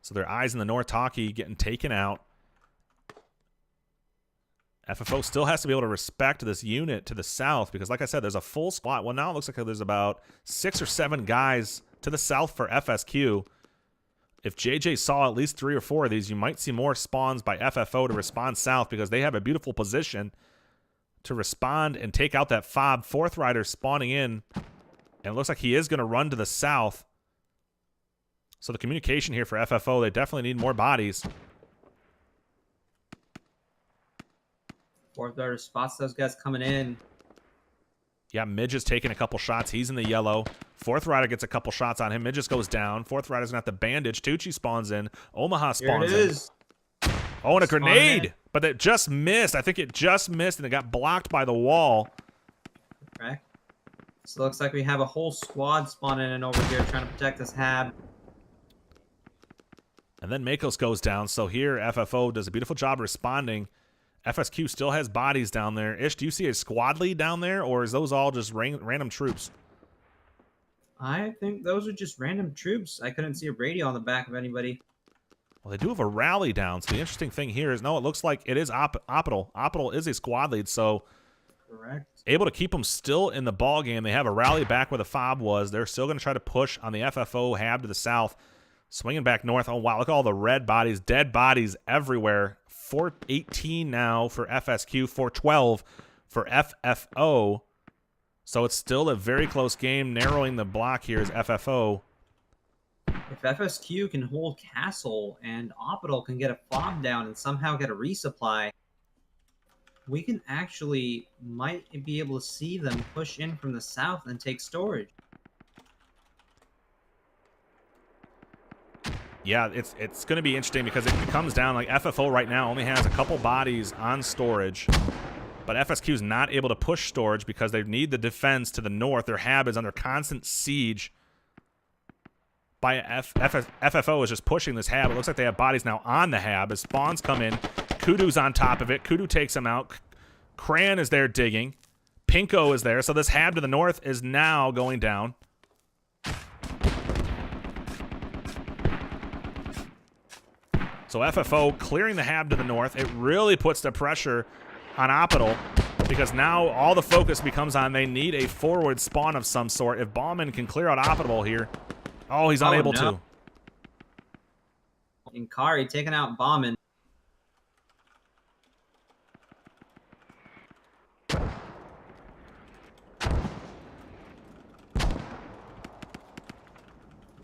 So their eyes in the north. Taki getting taken out. FFO still has to be able to respect this unit to the south because, like I said, there's a full squad. Well, now it looks like there's about 6 or 7 guys to the south for FSQ. If JJ saw at least 3 or 4 of these, you might see more spawns by FFO to respond south because they have a beautiful position to respond and take out that fob. 4th rider spawning in, and it looks like he is going to run to the south. So the communication here for FFO, they definitely need more bodies. 4th rider spots those guys coming in. Yeah, Midge is taking a couple shots. He's in the yellow. 4th rider gets a couple shots on him. Midge just goes down. 4th rider's going to have to bandage. Tucci spawns in. Omaha spawns in. Oh, and a grenade. But it just missed. I think it just missed, and it got blocked by the wall. Okay. So it looks like we have a whole squad spawning in over here trying to protect this hab. And then Makos goes down. So here, FFO does a beautiful job responding. FSQ still has bodies down there. Ish, do you see a squad lead down there, or is those all just random troops? I think those are just random troops. I couldn't see a radio on the back of anybody. Well, they do have a rally down. So the interesting thing here is, no, it looks like it is Optical. Optical is a squad lead, so correct. Able to keep them still in the ball game. They have a rally back where the fob was. They're still going to try to push on the FFO hab to the south. Swinging back north. Oh, wow, look at all the red bodies, dead bodies everywhere. 418 now for FSQ, 412 for FFO. So it's still a very close game. Narrowing the block here is FFO. If FSQ can hold Castle and Optical can get a fob down and somehow get a resupply, we can actually might be able to see them push in from the south and take storage. Yeah, it's going to be interesting because it comes down like FFO right now only has a couple bodies on storage, but FSQ is not able to push storage because they need the defense to the north. Their hab is under constant siege by FFO is just pushing this hab. It looks like they have bodies now on the hab as spawns come in. Kudu's on top of it. Kudu takes him out. Kran is there digging. Pinko is there. So this hab to the north is now going down. So FFO clearing the hab to the north. It really puts the pressure on Optical because now all the focus becomes on they need a forward spawn of some sort. If Ballman can clear out Optical here. Oh, he's unable to. Inkari taking out Bauman.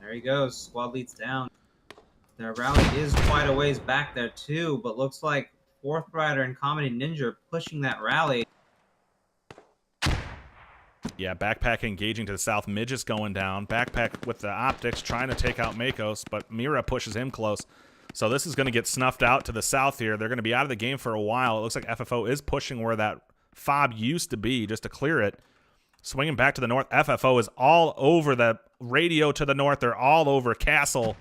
There he goes. Squad leads down. Their rally is quite a ways back there too, but looks like Fourth Rider and Comedy Ninja are pushing that rally. Yeah, Backpack engaging to the south. Midge is going down. Backpack with the optics trying to take out Makos, but Mira pushes him close. So this is going to get snuffed out to the south here. They're going to be out of the game for a while. It looks like FFO is pushing where that fob used to be just to clear it. Swinging back to the north. FFO is all over the radio to the north. They're all over Castle.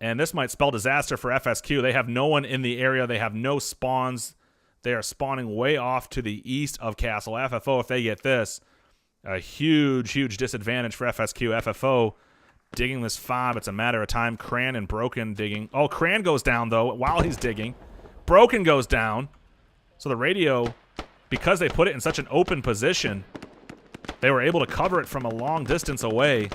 And this might spell disaster for FSQ. They have no one in the area. They have no spawns. They are spawning way off to the east of Castle. FFO, if they get this, a huge, huge disadvantage for FSQ. FFO digging this fob. It's a matter of time. Kran and Broken digging. Oh, Kran goes down, though, while he's digging. Broken goes down. So the radio, because they put it in such an open position, they were able to cover it from a long distance away.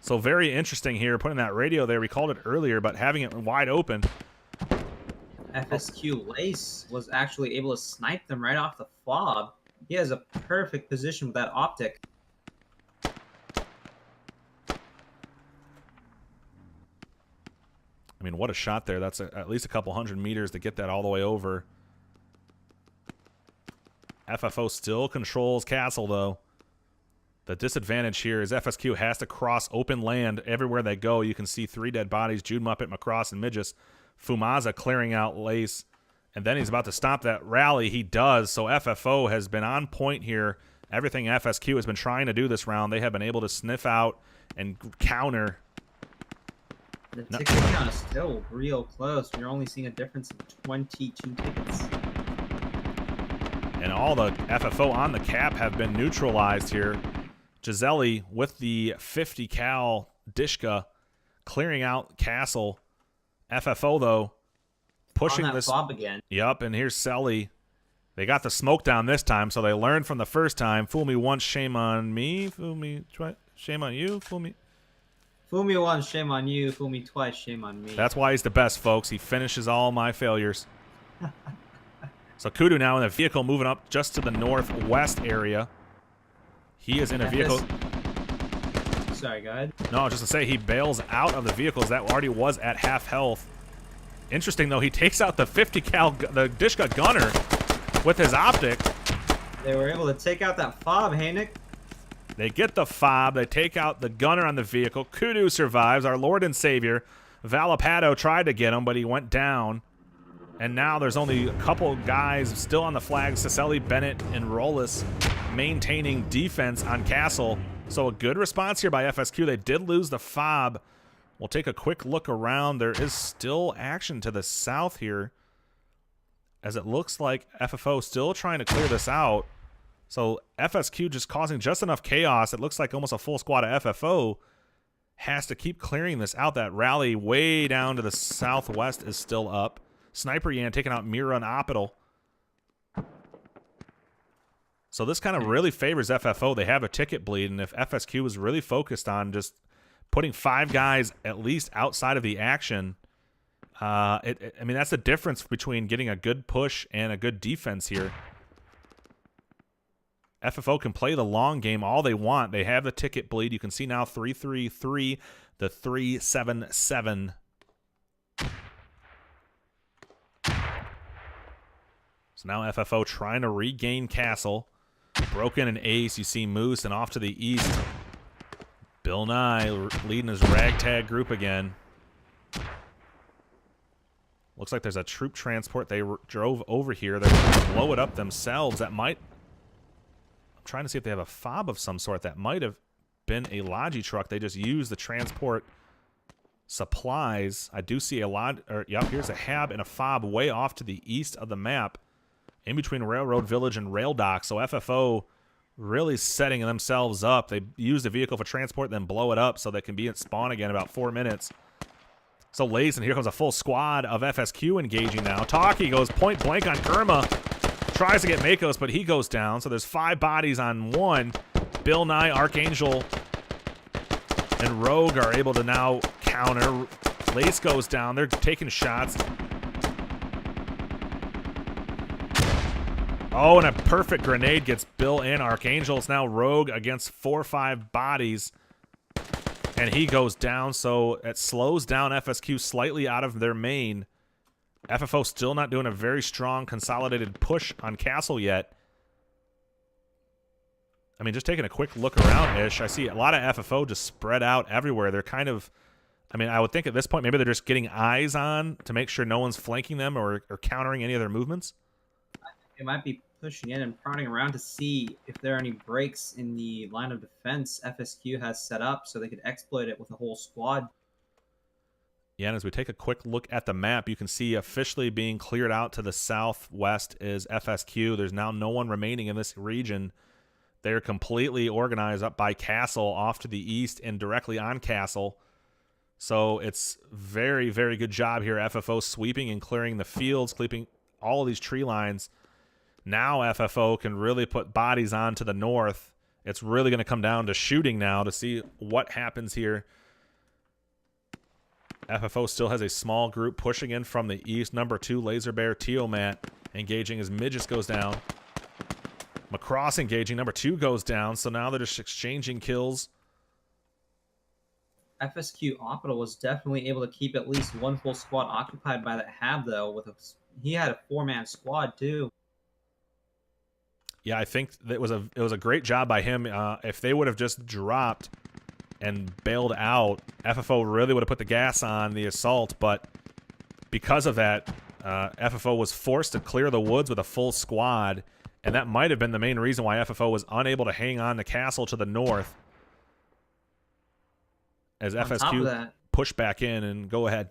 So very interesting here, putting that radio there. We called it earlier, but having it wide open. FSQ Lace was actually able to snipe them right off the fob. He has a perfect position with that optic. I mean, what a shot there. That's at least a couple 100 meters to get that all the way over. FFO still controls Castle, though. The disadvantage here is FSQ has to cross open land everywhere they go. You can see 3 dead bodies, Jude Muppet, Macross, and Midges. Fumaza clearing out Lace. And then he's about to stop that rally. He does. So FFO has been on point here. Everything FSQ has been trying to do this round, they have been able to sniff out and counter. The ticket count is still real close. We're only seeing a difference of 22 tickets. And all the FFO on the cap have been neutralized here. Gisele with the 50 cal Dishka clearing out Castle. FFO, though, pushing on that this fob again. Yep, and here's Selly. They got the smoke down this time, so they learned from the first time. Fool me once, shame on me. Fool me twice, shame on you. Fool me. Fool me once, shame on you. Fool me twice, shame on me. That's why he's the best, folks. He finishes all my failures. So Kudu now in a vehicle moving up just to the northwest area. He is in a vehicle. Sorry, go ahead. No, just to say he bails out of the vehicles that already was at half health. Interesting, though, he takes out the 50 cal, the Dishka gunner with his optic. They were able to take out that fob, hey, Nick? They get the fob. They take out the gunner on the vehicle. Kudu survives, our Lord and Savior. Valapado tried to get him, but he went down. And now there's only a couple guys still on the flag. Cicely, Bennett, and Rollis maintaining defense on Castle. So a good response here by FSQ. They did lose the fob We'll take a quick look around. There is still action to the south here, as it looks like FFO still trying to clear this out. So FSQ just causing just enough chaos. It looks like almost a full squad of FFO has to keep clearing this out. That rally way down to the southwest is still up. Sniper Yan taking out Mira and Oppital. So this kind of really favors FFO. They have a ticket bleed, and if FSQ was really focused on just putting 5 guys at least outside of the action, I mean, that's the difference between getting a good push and a good defense here. FFO can play the long game all they want. They have the ticket bleed. You can see now 3-3-3, the 3-7-7. So now FFO trying to regain Castle. Broken and Ace. You see Moose, and off to the east, Bill Nye leading his ragtag group again. Looks like there's a troop transport. They drove over here. They're going to blow it up themselves. That might... I'm trying to see if they have a fob of some sort. That might have been a Logi truck. They just used the transport supplies. I do see a lot... Yep, here's a Hab and a fob way off to the east of the map, in between Railroad Village and Rail Dock. So FFO really setting themselves up. They use the vehicle for transport, then blow it up so they can be at spawn again in about 4 minutes. So Lace, and here comes a full squad of FSQ engaging now. Taki goes point blank on Kerma. Tries to get Makos, but he goes down. So there's 5 bodies on 1. Bill Nye, Archangel, and Rogue are able to now counter. Lace goes down. They're taking shots. Oh, and a perfect grenade gets Bill and Archangel. It's now Rogue against 4 or 5 bodies, and he goes down, so it slows down FSQ slightly out of their main. FFO still not doing a very strong consolidated push on Castle yet. I mean, just taking a quick look around-ish, I see a lot of FFO just spread out everywhere. They're kind of, I mean, I would think at this point maybe they're just getting eyes on to make sure no one's flanking them or countering any of their movements. They might be pushing in and prodding around to see if there are any breaks in the line of defense FSQ has set up so they could exploit it with a whole squad. Yeah, and as we take a quick look at the map, you can see officially being cleared out to the southwest is FSQ. There's now no one remaining in this region. They're completely organized up by Castle off to the east and directly on Castle. So it's very, very good job here. FFO sweeping and clearing the fields, clearing all of these tree lines. Now FFO can really put bodies on to the north. It's really going to come down to shooting now to see what happens here. FFO still has a small group pushing in from the east. Number 2, Laser Bear Tiamat engaging as Midges goes down. Macross engaging. Number 2 goes down, so now they're just exchanging kills. FSQ Oppital was definitely able to keep at least 1 full squad occupied by that Hab, though. He had a 4-man squad, too. Yeah, I think that it was a great job by him. If they would have just dropped and bailed out, FFO really would have put the gas on the assault. But because of that, FFO was forced to clear the woods with a full squad, and that might have been the main reason why FFO was unable to hang on to Castle to the north. As FSQ push back in and go ahead.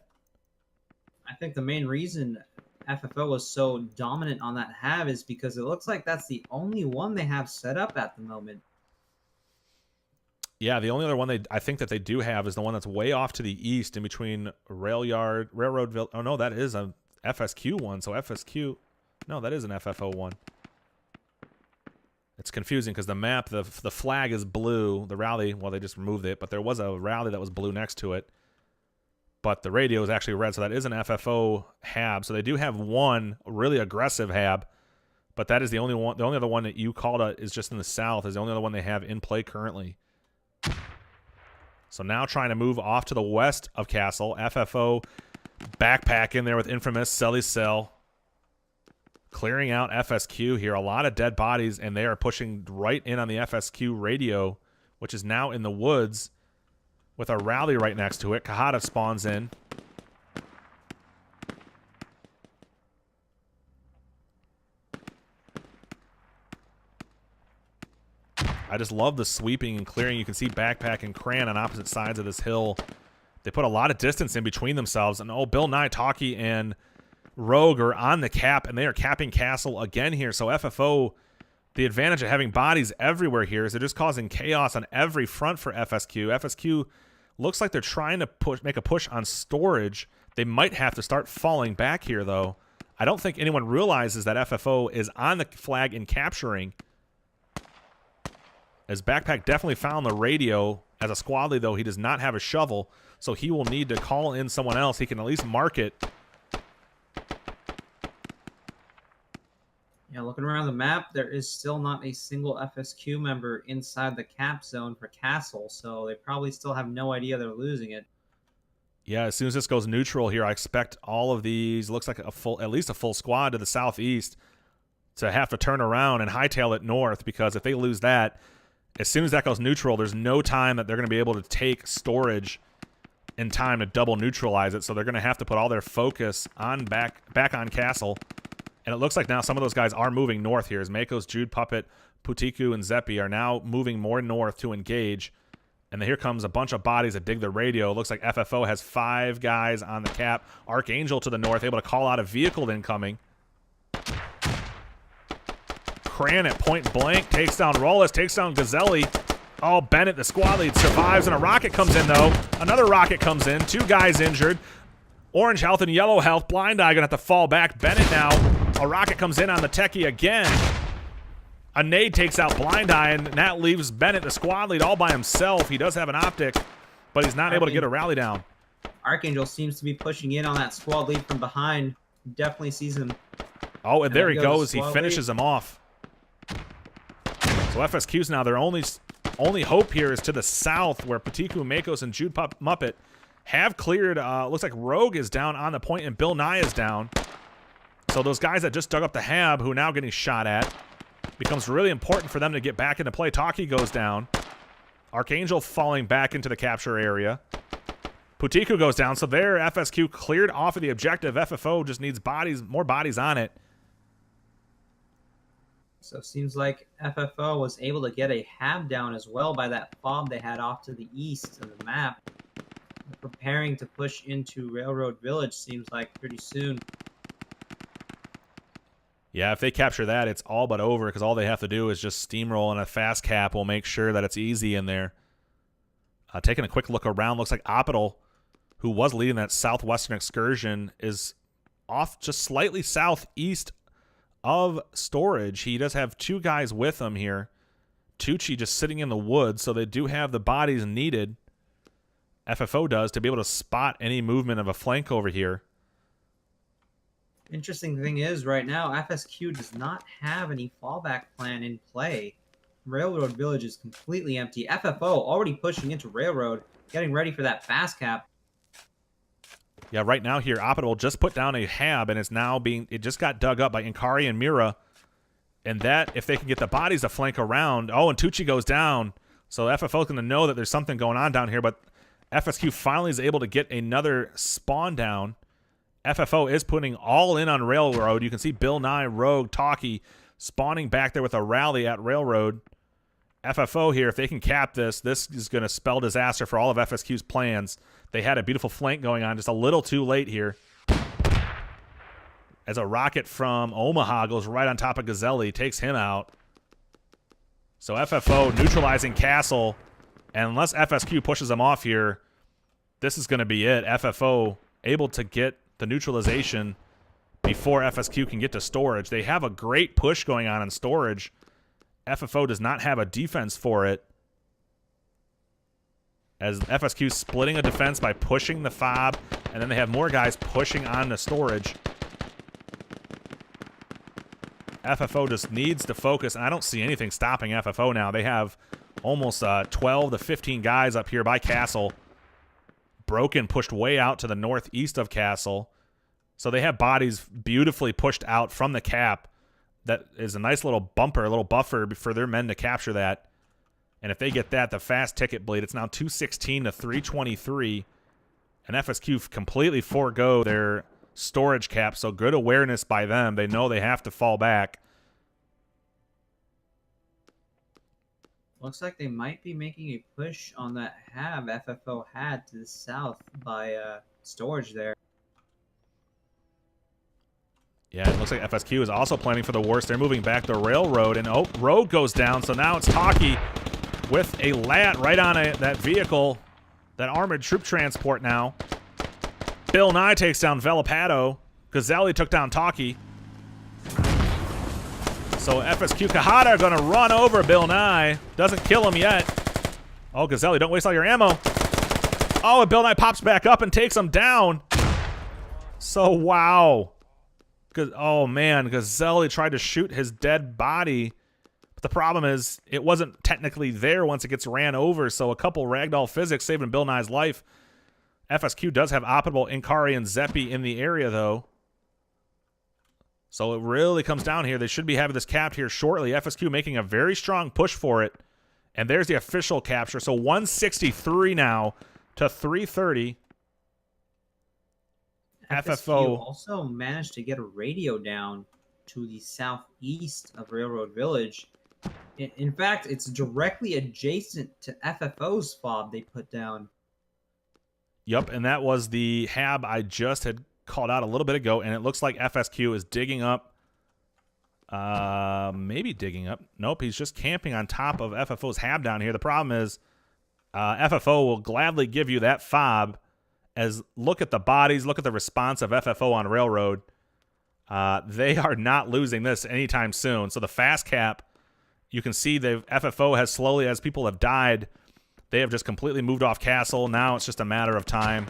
I think the main reason FFO was so dominant on that Hab is because it looks like that's the only one they have set up at the moment. Yeah, the only other one I think that they do have is the one that's way off to the east in between Railroadville. Oh, no, that is a FSQ one. So FSQ, no, that is an FFO one. It's confusing because the map, the flag is blue. The rally, well, they just removed it, but there was a rally that was blue next to it. But the radio is actually red, so that is an FFO Hab. So they do have one really aggressive Hab, but that is the only one. The only other one that you called is just in the south. Is the only other one they have in play currently. So now trying to move off to the west of Castle. FFO backpack in there with Infamous, Selly Cell. Clearing out FSQ here. A lot of dead bodies, and they are pushing right in on the FSQ radio, which is now in the woods with a rally right next to it. Kahada spawns in. I just love the sweeping and clearing. You can see Backpack and Cran on opposite sides of this hill. They put a lot of distance in between themselves. And, Bill Nye, Talkie, and Rogue are on the cap, and they are capping Castle again here. So FFO, the advantage of having bodies everywhere here is they're just causing chaos on every front for FSQ. FSQ looks like they're trying to make a push on storage. They might have to start falling back here, though. I don't think anyone realizes that FFO is on the flag and capturing. As Backpack definitely found the radio. As a squad lead, though, he does not have a shovel, so he will need to call in someone else. He can at least mark it. Yeah, looking around the map, there is still not a single FSQ member inside the cap zone for Castle, so they probably still have no idea they're losing it. Yeah, as soon as this goes neutral here, I expect all of these, looks like at least a full squad to the southeast to have to turn around and hightail it north, because if they lose that, as soon as that goes neutral, there's no time that they're going to be able to take storage in time to double neutralize it. So they're going to have to put all their focus on back on Castle. And it looks like now some of those guys are moving north here. As Mako's, Jude, Puppet, Putiku, and Zeppi are now moving more north to engage. And then here comes a bunch of bodies that dig the radio. It looks like FFO has 5 guys on the cap. Archangel to the north, able to call out a vehicle incoming. Cran at point blank, takes down Rollis, takes down Gazelli. Oh, Bennett, the squad lead, survives, and a rocket comes in, though. Another rocket comes in, 2 guys injured. Orange health and yellow health. Blind Eye gonna have to fall back. Bennett now, a rocket comes in on the techie again. A nade takes out Blind Eye, and that leaves Bennett, the squad lead, all by himself. He does have an optic, but he's not able to get a rally down. Archangel seems to be pushing in on that squad lead from behind. Definitely sees him. Oh, and there he goes. He finishes him off. So FSQ's now, their only hope here is to the south, where Patiku, Makos, and Jude Muppet have cleared. Looks like Rogue is down on the point, and Bill Nye is down. So those guys that just dug up the Hab, who are now getting shot at, becomes really important for them to get back into play. Talkie goes down. Archangel falling back into the capture area. Putiku goes down. So there, FSQ cleared off of the objective. FFO just needs more bodies on it. So it seems like FFO was able to get a Hab down as well by that fob they had off to the east of the map. They're preparing to push into Railroad Village, seems like, pretty soon. Yeah, if they capture that, it's all but over, because all they have to do is just steamroll, and a fast cap will make sure that it's easy in there. Taking a quick look around, looks like Opital, who was leading that southwestern excursion, is off just slightly southeast of storage. He does have 2 guys with him here. Tucci just sitting in the woods, so they do have the bodies needed. FFO does, to be able to spot any movement of a flank over here. Interesting thing is, right now, FSQ does not have any fallback plan in play. Railroad Village is completely empty. FFO already pushing into Railroad, getting ready for that fast cap. Yeah, right now here, Opital just put down a Hab, and it's now it just got dug up by Inkari and Mira. And that, if they can get the bodies to flank around, oh, and Tucci goes down. So FFO is going to know that there's something going on down here, but FSQ finally is able to get another spawn down. FFO is putting all in on Railroad. You can see Bill Nye, Rogue, Talkie spawning back there with a rally at Railroad. FFO here, if they can cap this is going to spell disaster for all of FSQ's plans. They had a beautiful flank going on, just a little too late here. As a rocket from Omaha goes right on top of Gazelli, takes him out. So FFO neutralizing Castle. And unless FSQ pushes them off here, this is going to be it. FFO able to get the neutralization before FSQ can get to storage. They have a great push going on in storage. FFO does not have a defense for it, as FSQ splitting a defense by pushing the fob, and then they have more guys pushing on the storage. FFO just needs to focus, and I don't see anything stopping FFO now. They have almost 12 to 15 guys up here by Castle. Broken pushed way out to the northeast of Castle. So they have bodies beautifully pushed out from the cap. That is a nice little bumper, a little buffer for their men to capture that. And if they get that, the fast ticket bleed, it's now 216 to 323. And FSQ completely forego their storage cap, so good awareness by them. They know they have to fall back. Looks like they might be making a push on that hab FFO had to the south by storage there. Yeah, it looks like FSQ is also planning for the worst. They're moving back the railroad, and road goes down, so now it's Taki with a lat right on that vehicle, that armored troop transport now. Bill Nye takes down Velopado. Gazzelli took down Taki. So FSQ Kahada are going to run over Bill Nye. Doesn't kill him yet. Oh, Gazzelli, don't waste all your ammo. Oh, and Bill Nye pops back up and takes him down. So, wow. Oh, man, Gazzelli tried to shoot his dead body. But the problem is it wasn't technically there once it gets ran over, so a couple ragdoll physics saving Bill Nye's life. FSQ does have Operable, Inkari, and Zeppi in the area, though. So it really comes down here. They should be having this capped here shortly. FSQ making a very strong push for it. And there's the official capture. So 163 now to 330. FFO also managed to get a radio down to the southeast of Railroad Village. In fact, it's directly adjacent to FFO's fob they put down. Yep, and that was the hab I just had called out a little bit ago, and it looks like FSQ is digging up. Maybe digging up. Nope, he's just camping on top of FFO's hab down here. The problem is FFO will gladly give you that fob. As look at the bodies, look at the response of FFO on Railroad. They are not losing this anytime soon. So the fast cap, you can see FFO has slowly, as people have died, they have just completely moved off Castle. Now it's just a matter of time.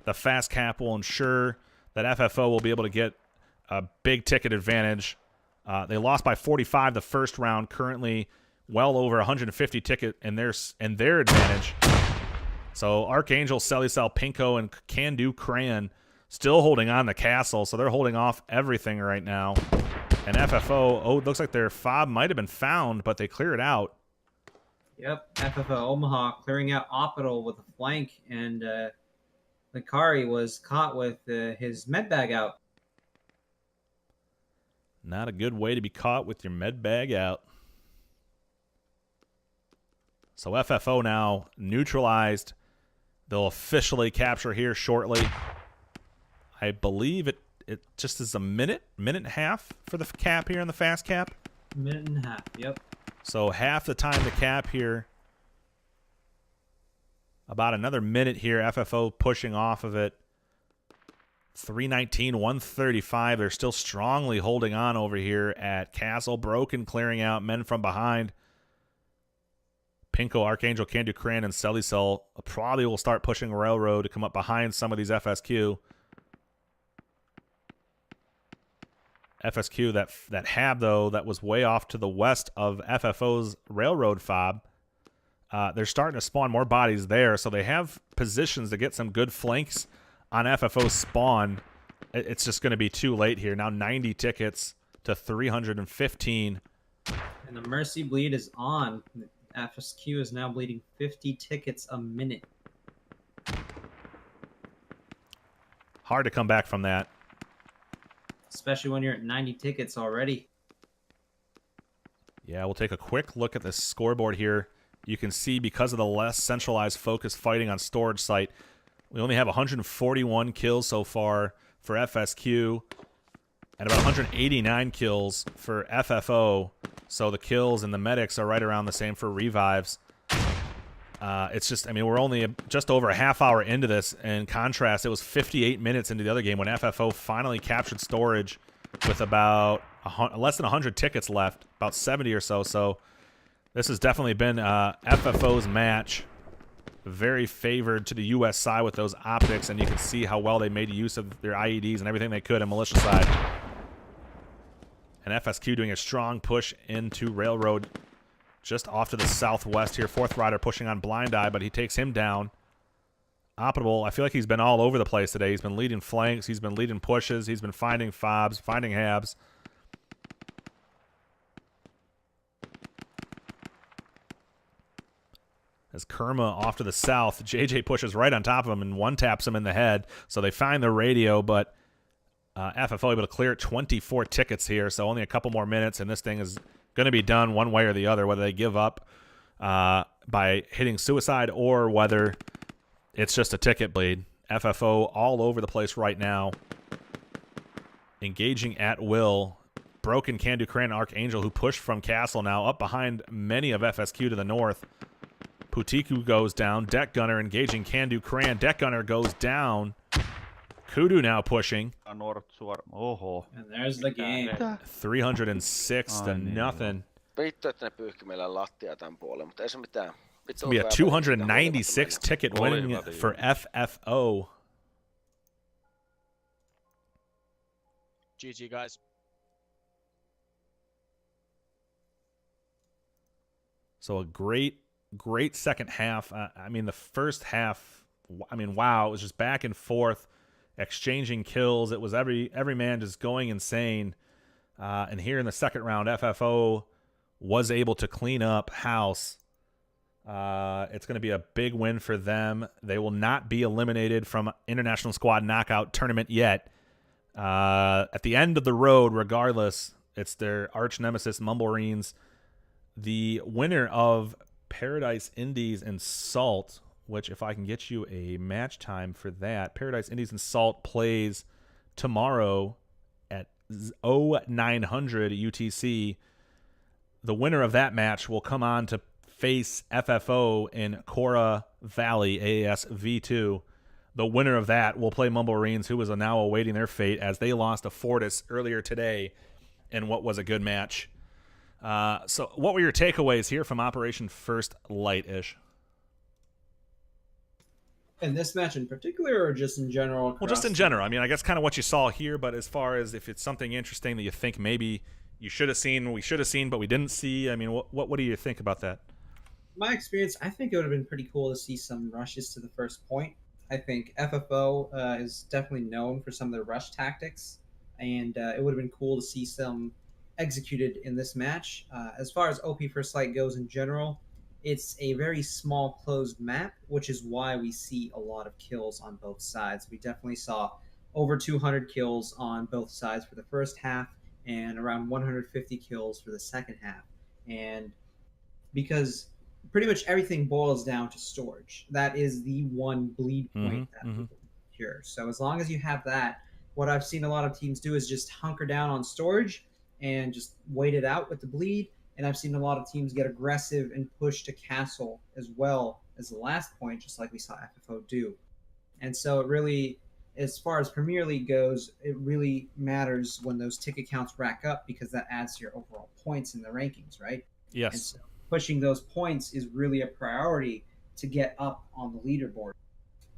The fast cap will ensure that FFO will be able to get a big ticket advantage. They lost by 45 the first round, currently well over 150 ticket in their advantage. So Archangel, Celicel, Pinko, and Can-Do Crayon still holding on to Castle, so they're holding off everything right now. And FFO, it looks like their fob might have been found, but they clear it out. Yep, FFO Omaha clearing out Optical with a flank, and Inkari was caught with his med bag out. Not a good way to be caught with your med bag out. So FFO now neutralized. They'll officially capture here shortly. I believe it just is a minute and a half for the cap here in the fast cap. Minute and a half, yep. So half the time to cap here. About another minute here. FFO pushing off of it. 319, 135. They're still strongly holding on over here at Castle. Broken clearing out men from behind. Pinko, Archangel, Can-Do Cran, and Celicel probably will start pushing Railroad to come up behind some of these FSQ. FSQ, that hab, though, that was way off to the west of FFO's Railroad fob. They're starting to spawn more bodies there, so they have positions to get some good flanks on FFO's spawn. It's just going to be too late here. Now 90 tickets to 315. And the Mercy Bleed is on. FSQ is now bleeding 50 tickets a minute. Hard to come back from that. Especially when you're at 90 tickets already. Yeah, we'll take a quick look at the scoreboard here. You can see because of the less centralized focus fighting on storage site, we only have 141 kills so far for FSQ and about 189 kills for FFO. So the kills and the medics are right around the same for revives. It's just, I mean, we're only just over a half hour into this. In contrast, it was 58 minutes into the other game when FFO finally captured storage with about less than 100 tickets left, about 70 or so. So this has definitely been FFO's match. Very favored to the U.S. side with those optics, and you can see how well they made use of their IEDs and everything they could on militia side. And FSQ doing a strong push into Railroad just off to the southwest here. Fourth Rider pushing on Blind Eye, but he takes him down. Operable, I feel like he's been all over the place today. He's been leading flanks. He's been leading pushes. He's been finding fobs, finding habs. As Kerma off to the south, JJ pushes right on top of him and one-taps him in the head. So they find the radio, but FFO able to clear 24 tickets here, so only a couple more minutes, and this thing is going to be done one way or the other, whether they give up by hitting suicide or whether it's just a ticket bleed. FFO all over the place right now. Engaging at will. Broken Can-Do Cran Archangel, who pushed from Castle now, up behind many of FSQ to the north. Putiku goes down. Deck Gunner engaging Can-Do Cran. Deck Gunner goes down. Kudu now pushing. And there's the game. 306 to nothing. Vittu, että ne pyyhki meillä lattia tämän puolen, mutta ei se mitään. It's going to be a 296 ticket win for FFO. GG, guys. So a great second half. I mean, the first half, I mean, wow, it was just back and forth, exchanging kills. It was every man just going insane. And here in the second round, FFO was able to clean up house. It's going to be a big win for them. They will not be eliminated from International Squad Knockout Tournament yet. At the end of the road, regardless, it's their arch nemesis, Mumblereens. The winner of Paradise Indies and Salt, which if I can get you a match time for that, Paradise Indies and Salt plays tomorrow at 0900 UTC. The winner of that match will come on to face FFO in Cora Valley AAS V2. The winner of that will play Mumblereens, who is now awaiting their fate as they lost to Fortis earlier today in what was a good match. So what were your takeaways here from Operation First Light-ish? In this match in particular, or just in general? Well, just in general. I mean, I guess kind of what you saw here, but as far as if it's something interesting that you think maybe you should have seen, we should have seen, but we didn't see, I mean, what do you think about that? My experience, I think it would have been pretty cool to see some rushes to the first point. I think FFO is definitely known for some of their rush tactics, and it would have been cool to see some executed in this match. As far as OP First Light goes in general, it's a very small closed map, which is why we see a lot of kills on both sides. We definitely saw over 200 kills on both sides for the first half and around 150 kills for the second half. And because pretty much everything boils down to storage. That is the one bleed point that people cure. So as long as you have that, what I've seen a lot of teams do is just hunker down on storage and just wait it out with the bleed. And I've seen a lot of teams get aggressive and push to castle as well as the last point, just like we saw FFO do. And so it really, as far as Premier League goes, it really matters when those ticket counts rack up because that adds to your overall points in the rankings, right? Yes. And so pushing those points is really a priority to get up on the leaderboard.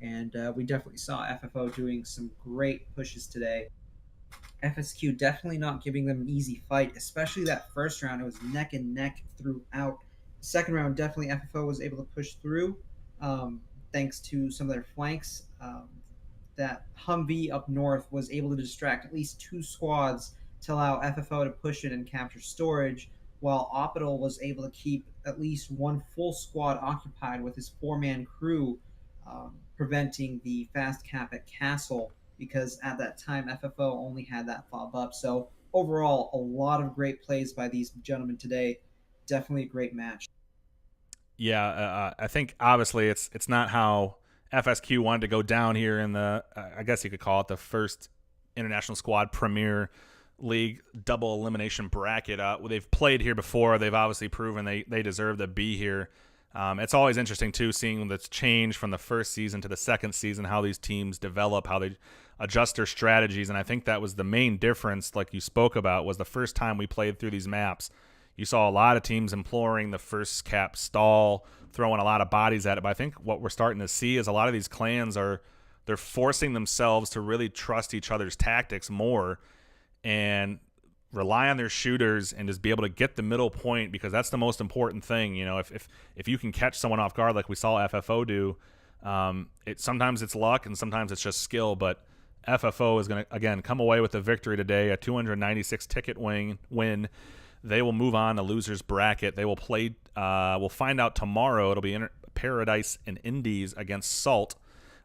And we definitely saw FFO doing some great pushes today. FSQ definitely not giving them an easy fight, especially that first round. It was neck and neck throughout. The second round, definitely FFO was able to push through thanks to some of their flanks. That Humvee up north was able to distract at least two squads to allow FFO to push it and capture storage, while Opidal was able to keep at least one full squad occupied with his four-man crew, preventing the fast cap at Castle, because at that time FFO only had that fob up. So overall, a lot of great plays by these gentlemen today. Definitely a great match. Yeah, I think obviously it's not how FSQ wanted to go down here in the, I guess you could call it the first International Squad Premier League double elimination bracket. They've played here before. They've obviously proven they deserve to be here. It's always interesting, too, seeing the change from the first season to the second season, how these teams develop, how they adjust their strategies. And I think that was the main difference, like you spoke about, was the first time we played through these maps. You saw a lot of teams imploring the first cap stall, throwing a lot of bodies at it. But I think what we're starting to see is a lot of these clans they're forcing themselves to really trust each other's tactics more and rely on their shooters and just be able to get the middle point, because that's the most important thing. You know, if you can catch someone off guard like we saw FFO do, sometimes it's luck and sometimes it's just skill. But FFO is going to, again, come away with a victory today, a 296 ticket win. They will move on to losers bracket. They will play. We'll find out tomorrow. It'll be Paradise and Indies against Salt.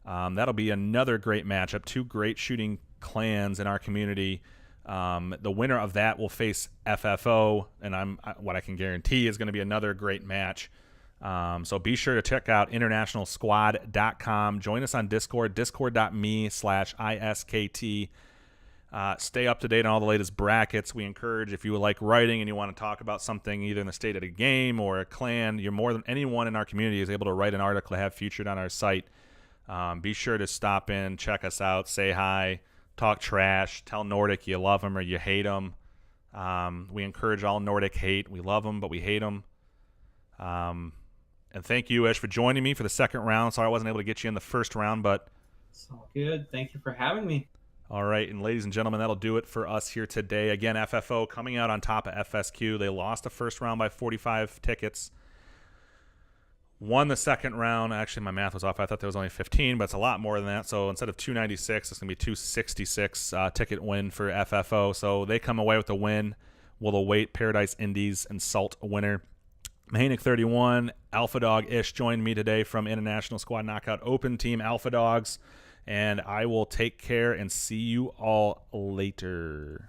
That'll be another great matchup. Two great shooting clans in our community. The winner of that will face FFO, and what I can guarantee is going to be another great match. So be sure to check out internationalsquad.com. Join us on Discord, discord.me/ISKT. Stay up to date on all the latest brackets. We encourage, if you like writing and you want to talk about something either in the state of the game or a clan, you're more than anyone in our community is able to write an article to have featured on our site. Be sure to stop in, check us out, say hi, talk trash, tell Nordic you love him or you hate him. We encourage all Nordic hate. We love them, but we hate them. And thank you, Ish, for joining me for the second round. Sorry I wasn't able to get you in the first round, but It's all good. Thank you for having me. all right. And ladies and gentlemen, that'll do it for us here today. Again, FFO coming out on top of FSQ. They lost the first round by 45 tickets. Won the second round. Actually, my math was off. I thought there was only 15, but it's a lot more than that. So instead of 296, it's going to be 266 ticket win for FFO. So they come away with the win. We'll await Paradise Indies and Salt winner. Mahanic 31, Alpha Dog Ish joined me today from International Squad Knockout Open Team Alpha Dogs. And I will take care and see you all later.